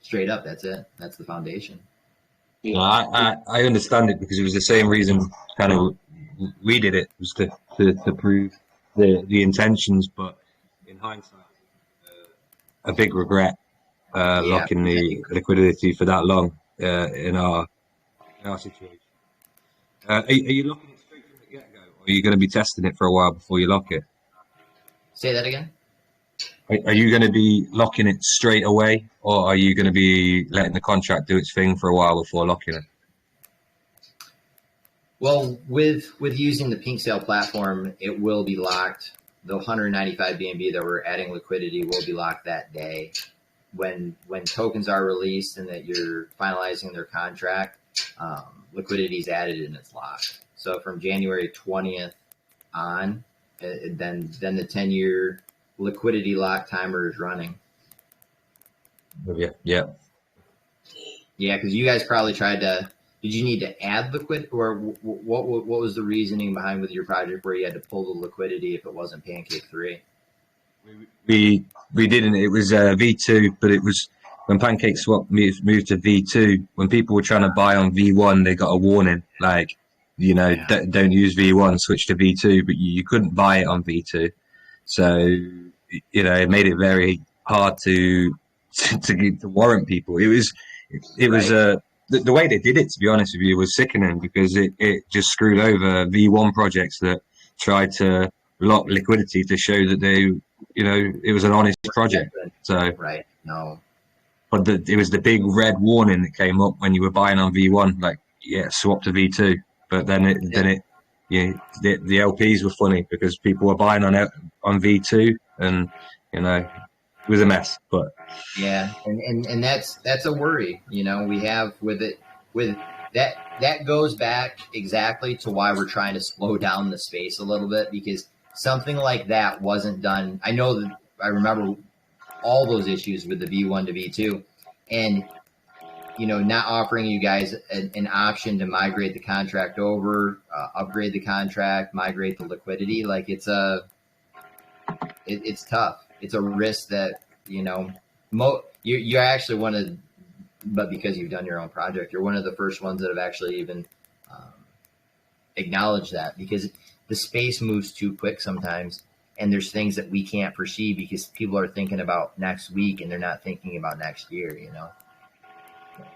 Straight up, that's it. That's the foundation. You know, I understand it, because it was the same reason kind of we did it, was to prove the intentions, but in hindsight, a big regret locking the liquidity for that long in our situation. Are you locking it straight from the get-go, or are you going to be testing it for a while before you lock it? Say that again? Are you going to be locking it straight away, or are you going to be letting the contract do its thing for a while before locking it? Well, with using the Pink Sale platform, it will be locked. The 195 BNB that we're adding liquidity will be locked that day. When tokens are released and that you're finalizing their contract, liquidity is added and it's locked. So from January 20th on, then the 10-year liquidity lock timer is running. Yeah. Yeah, because you guys probably tried to. Did you need to add liquid, or what was the reasoning behind with your project where you had to pull the liquidity if it wasn't Pancake 3? We didn't. It was V2, but it was when Pancake Swap moved to V2. When people were trying to buy on V1, they got a warning like, don't use V1, switch to V2. But you couldn't buy it on V2, so it made it very hard to warrant people. It was the way they did it, to be honest with you, was sickening, because it just screwed over V1 projects that tried to lock liquidity to show that it was an honest project. So right, no. But it was the big red warning that came up when you were buying on V1, like, swap to V2. But then the LPs were funny, because people were buying on V2, and it was a mess. But yeah, and that's a worry, we have with it, with that goes back exactly to why we're trying to slow down the space a little bit, because something like that wasn't done. I remember all those issues with the V1 to V2, and not offering you guys an option to migrate the contract over, upgrade the contract, migrate the liquidity. Like it's tough. It's a risk that, you're actually one of, but because you've done your own project, you're one of the first ones that have actually even acknowledged that, because the space moves too quick sometimes. And there's things that we can't foresee because people are thinking about next week and they're not thinking about next year,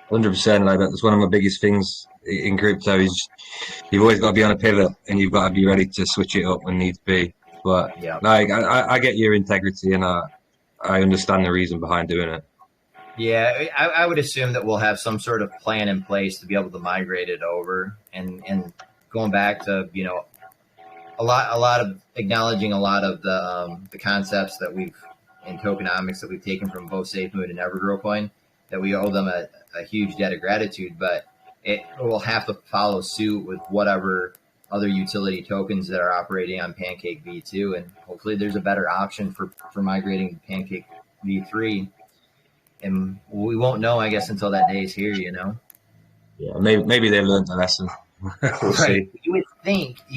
100%. Like that's one of my biggest things in crypto is you've always got to be on a pivot, and you've got to be ready to switch it up when need be. But I get your integrity, and I understand the reason behind doing it. Yeah, I would assume that we'll have some sort of plan in place to be able to migrate it over, and going back to a lot of acknowledging a lot of the concepts that we've in tokenomics that we've taken from both SafeMoon and EverGrowCoin, that we owe them a huge debt of gratitude, but it will have to follow suit with whatever other utility tokens that are operating on Pancake V2, and hopefully there's a better option for migrating to Pancake V3, and we won't know, I guess, until that day is here, Yeah, maybe they learned the lesson. We'll see. You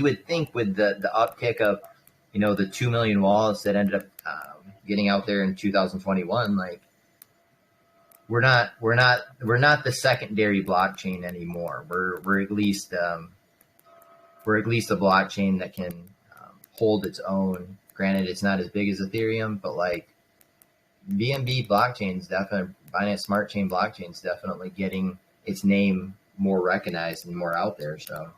would think with the uptick of, the 2 million wallets that ended up getting out there in 2021, like we're not the secondary blockchain anymore. We're at least a blockchain that can hold its own. Granted, it's not as big as Ethereum, but like BNB blockchains, definitely Binance Smart Chain blockchains, definitely getting its name more recognized and more out there. So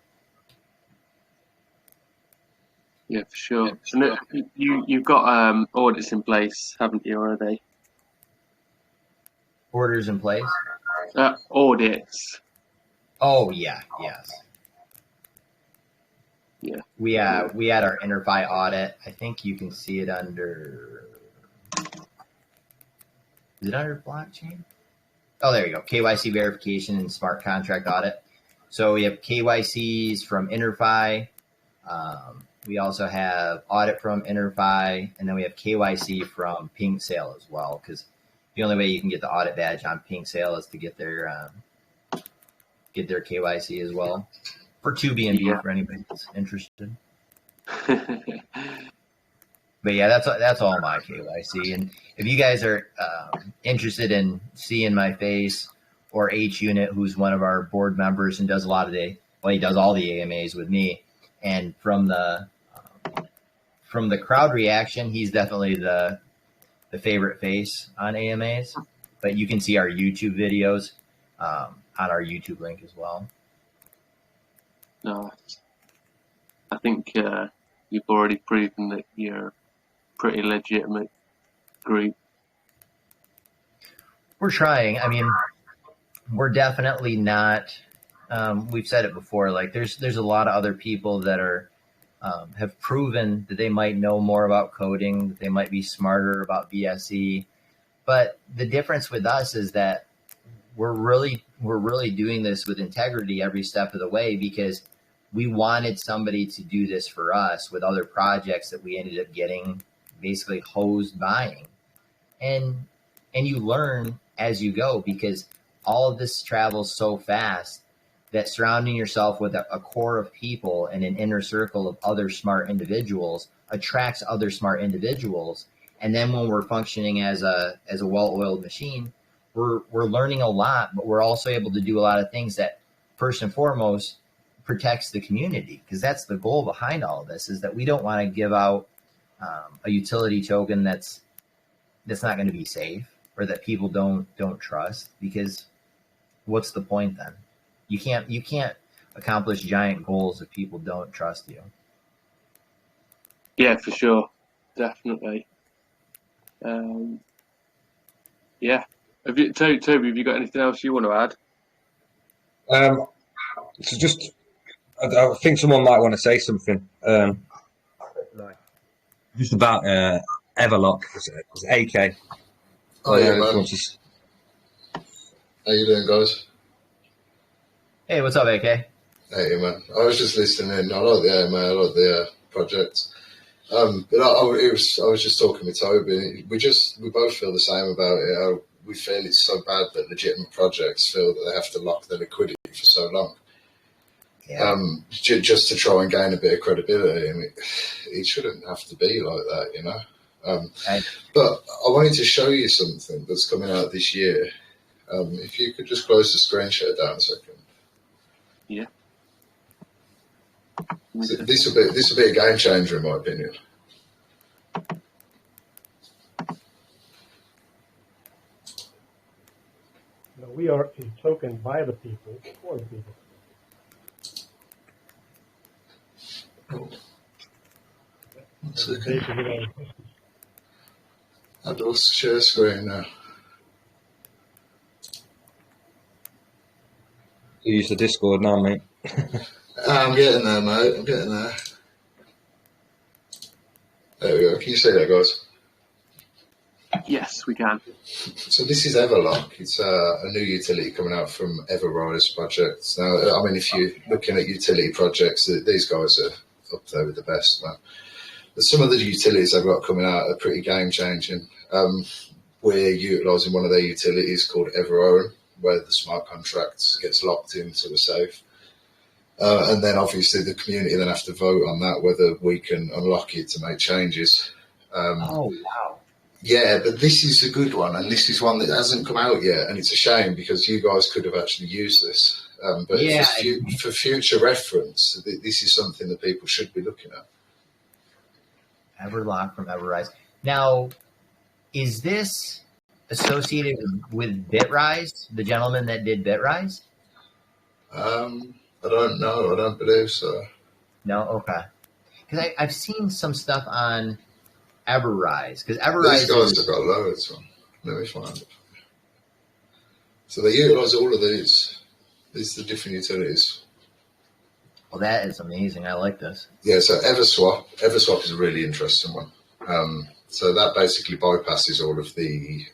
yeah, for sure. And you've got audits in place, haven't you already? Orders in place? Audits. Oh yeah, yes. Yeah. We had our InterFi audit. I think you can see it under. Is it under blockchain? Oh, there you go. KYC verification and smart contract audit. So we have KYCs from InterFi. We also have audit from InterFi, and then we have KYC from Pink Sale as well, because the only way you can get the audit badge on Pink Sale is to get their get their KYC as well for 2BNB for anybody that's interested. But yeah, that's all my KYC. And if you guys are interested in seeing my face, or H Unit, who's one of our board members and does he does all the AMAs with me. And from the crowd reaction, he's definitely the favorite face on AMAs. But you can see our YouTube videos on our YouTube link as well. Nice. I think you've already proven that you're a pretty legitimate group. We're trying. I mean, we're definitely not. We've said it before. Like, there's a lot of other people that are have proven that they might know more about coding, that they might be smarter about BSE. But the difference with us is that we're really doing this with integrity every step of the way, because we wanted somebody to do this for us with other projects that we ended up getting basically hosed buying. And you learn as you go, because all of this travels so fast that surrounding yourself with a core of people and an inner circle of other smart individuals attracts other smart individuals. And then when we're functioning as a well-oiled machine, we're learning a lot, but we're also able to do a lot of things that first and foremost protects the community, because that's the goal behind all of this, is that we don't want to give out a utility token that's not going to be safe, or that people don't trust, because what's the point then? You can't accomplish giant goals if people don't trust you. Yeah, for sure. Definitely. Yeah. Toby, have you got anything else you want to add? So just, I think someone might want to say something. Just about Everlock. It's AK. Oh yeah, man. How you doing, guys? Hey, what's up, AK? Hey, man. I was just listening in. I like the AMA, I like the project. But I was just talking with Toby. We both feel the same about it. We feel it's so bad that legitimate projects feel that they have to lock their liquidity for so long. Yeah. Just to try and gain a bit of credibility. I mean, it shouldn't have to be like that, you know. But I wanted to show you something that's coming out this year. If you could just close the screen share down a second. Yeah. So this will be a game changer, in my opinion. No, we are a token by the people, for the people. How do I share screen now? You use the Discord now, mate. I'm getting there, mate. I'm getting there. There we go. Can you see that, guys? Yes, we can. So this is EverLock. It's a new utility coming out from EverReflect projects. Now, I mean, if you're looking at utility projects, these guys are up there with the best, man. But some of the utilities I've got coming out are pretty game-changing. We're utilising one of their utilities called herein, where the smart contract gets locked into the safe. And then obviously the community then have to vote on that, whether we can unlock it to make changes. Oh, wow. Yeah, but this is a good one, and this is one that hasn't come out yet, and it's a shame because you guys could have actually used this. But yeah, for future reference, this is something that people should be looking at. EverLock from EverRise. Now, is this associated with Bitrise, the gentleman that did Bitrise? I don't know. I don't believe so. No? Okay. Because I've seen some stuff on EverRise. Because EverRise, these guys have got loads on. Let me find it. So they utilise all of these. These are the different utilities. Well, that is amazing. I like this. Yeah, so EverSwap. EverSwap is a really interesting one. So that basically bypasses all of the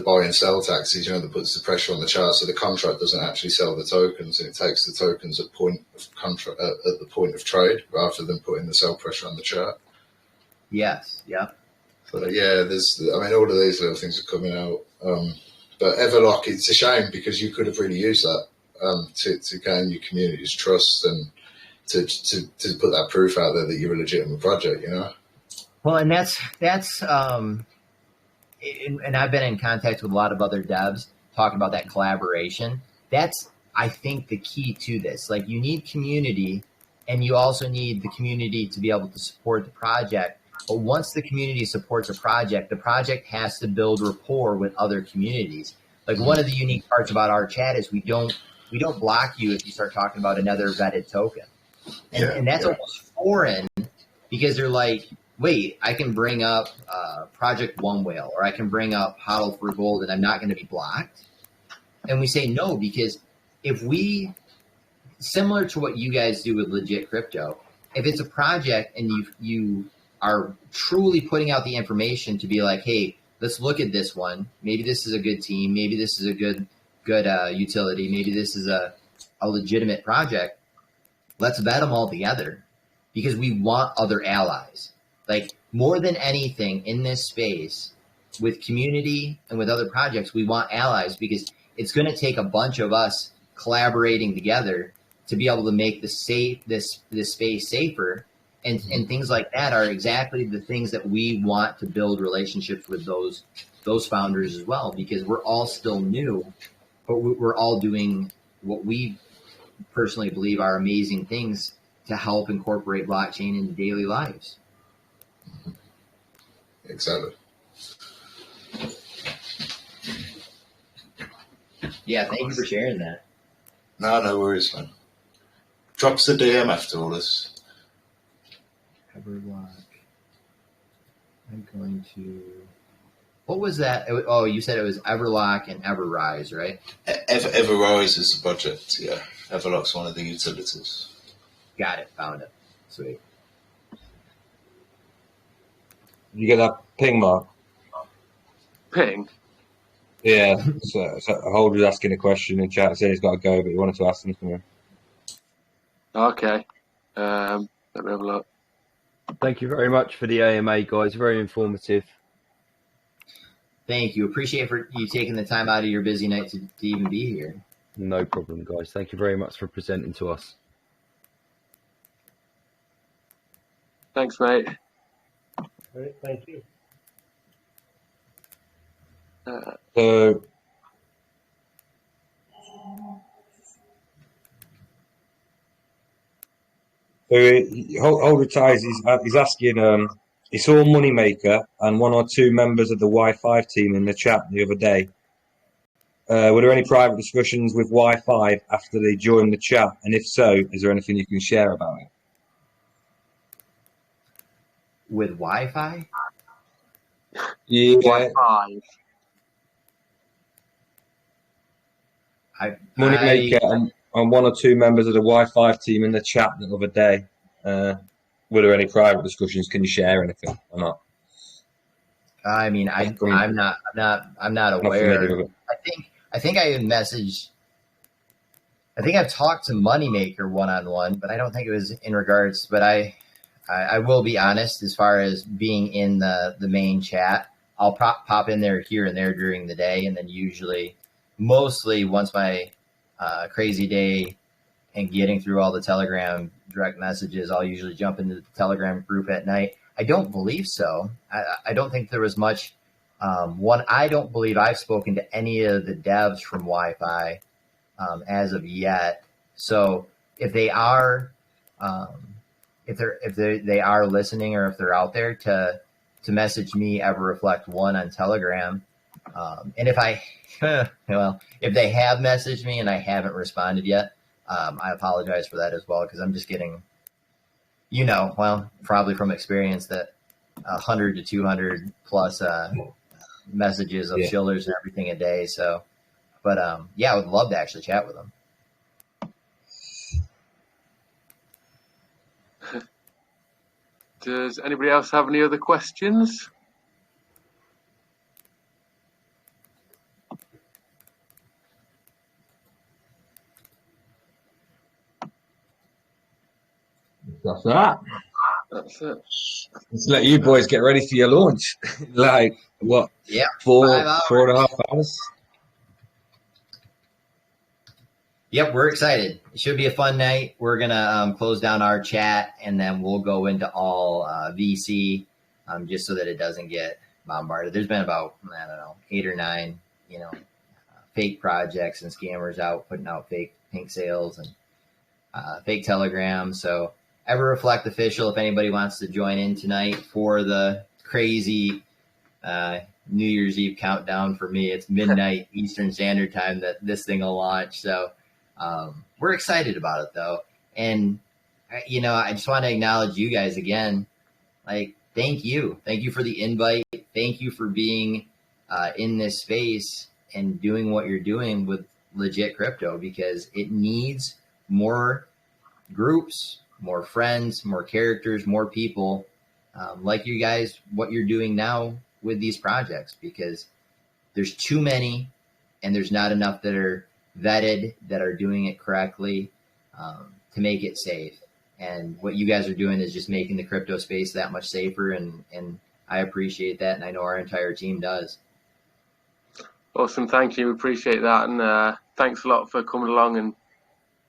buy and sell taxes, that puts the pressure on the chart. So the contract doesn't actually sell the tokens, and it takes the tokens at the point of trade rather than putting the sell pressure on the chart. Yes. Yeah. But yeah, all of these little things are coming out. But But Everlock, it's a shame because you could have really used that to gain your community's trust and to put that proof out there that you're a legitimate project, you know? Well, and that's and I've been in contact with a lot of other devs talking about that collaboration. That's, I think, the key to this. Like, you need community, and you also need the community to be able to support the project. But once the community supports a project, the project has to build rapport with other communities. Like, one of the unique parts about our chat is we don't block you if you start talking about another vetted token. And that's almost foreign, because they're like, wait, I can bring up Project One Whale, or I can bring up Hodl for Gold, and I'm not going to be blocked. And we say no, because if we, similar to what you guys do with Legit Crypto, if it's a project and you are truly putting out the information to be like, hey, let's look at this one. Maybe this is a good team. Maybe this is a good utility. Maybe this is a legitimate project. Let's vet them all together, because we want other allies. Like, more than anything in this space, with community and with other projects, we want allies, because it's going to take a bunch of us collaborating together to be able to make this space safer. And things like that are exactly the things that we want to build relationships with those founders as well, because we're all still new, but we're all doing what we personally believe are amazing things to help incorporate blockchain into daily lives. Exactly. Yeah, thank you for sharing that. No worries, man. Drop us a DM after all this. EverLock. I'm going to. What was that? Oh, you said it was EverLock and EverRise, right? EverRise is the project, yeah. EverLock's one of the utilities. Got it. Found it. Sweet. You get that ping, Mark? Ping? Yeah. So Hold was asking a question in chat. Said he's got to go, but he wanted to ask something. Okay. Let me have a look. Thank you very much for the AMA, guys. Very informative. Thank you. Appreciate for you taking the time out of your busy night to even be here. No problem, guys. Thank you very much for presenting to us. Thanks, mate. All right, thank you. So Holder Ties he's asking, he saw Moneymaker and one or two members of the Y5 team in the chat the other day. Were there any private discussions with Y5 after they joined the chat? And if so, is there anything you can share about it? With Wi-Fi? Yeah. Y5. Moneymaker and one or two members of the Y5 team in the chat the other day. Were there any private discussions? Can you share anything or not? I mean, I'm not aware. I think I even messaged. I think I've talked to Moneymaker one-on-one, but I don't think it was in regards. But I will be honest, as far as being in the main chat, I'll pop in there here and there during the day, and then mostly once my crazy day and getting through all the Telegram direct messages, I'll usually jump into the Telegram group at night. I don't believe so. I don't think there was much. I don't believe I've spoken to any of the devs from Wi-Fi as of yet. So if they are, if they are listening, or if they're out there, to message me EverReflect1 on Telegram. And if if they have messaged me and I haven't responded yet, I apologize for that as well, because I'm just getting, probably from experience, that 100 to 200 plus messages of shillers and everything a day. So, but I would love to actually chat with them. Does anybody else have any other questions? That's that. That's it. Let's let you boys get ready for your launch. Like, what? Yeah. 4.5 hours? Yep, we're excited. It should be a fun night. We're gonna close down our chat, and then we'll go into all VC, just so that it doesn't get bombarded. There's been about, I don't know, 8 or 9, fake projects and scammers out putting out fake pink sales and fake telegrams. So EverReflect official, if anybody wants to join in tonight for the crazy New Year's Eve countdown, for me, it's midnight Eastern Standard Time that this thing will launch. So we're excited about it, though. And, I just want to acknowledge you guys again. Like, thank you. Thank you for the invite. Thank you for being in this space and doing what you're doing with Legit Crypto, because it needs more groups, more friends, more characters, more people like you guys, what you're doing now with these projects, because there's too many and there's not enough that are vetted, that are doing it correctly to make it safe. And what you guys are doing is just making the crypto space that much safer. And I appreciate that. And I know our entire team does. Awesome. Thank you. Appreciate that. And thanks a lot for coming along and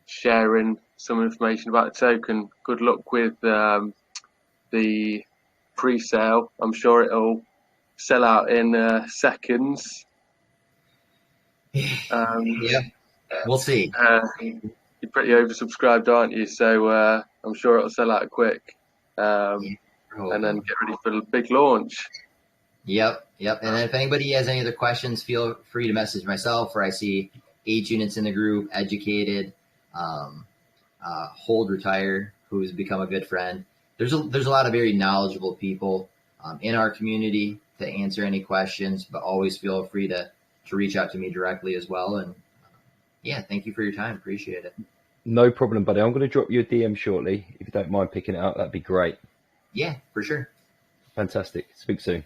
sharing some information about the token. Good luck with the pre-sale. I'm sure it'll sell out in seconds. Yeah, we'll see. You're pretty oversubscribed, aren't you? So I'm sure it'll sell out quick. And then get ready for the big launch. Yep. And if anybody has any other questions, feel free to message myself, where I see 8 units in the group, educated, hold retire, who's become a good friend. There's a lot of very knowledgeable people in our community to answer any questions, but always feel free to reach out to me directly as well. And thank you for your time. Appreciate it. No problem, buddy. I'm going to drop you a DM shortly. If you don't mind picking it up, that'd be great. Yeah, for sure. Fantastic. Speak soon.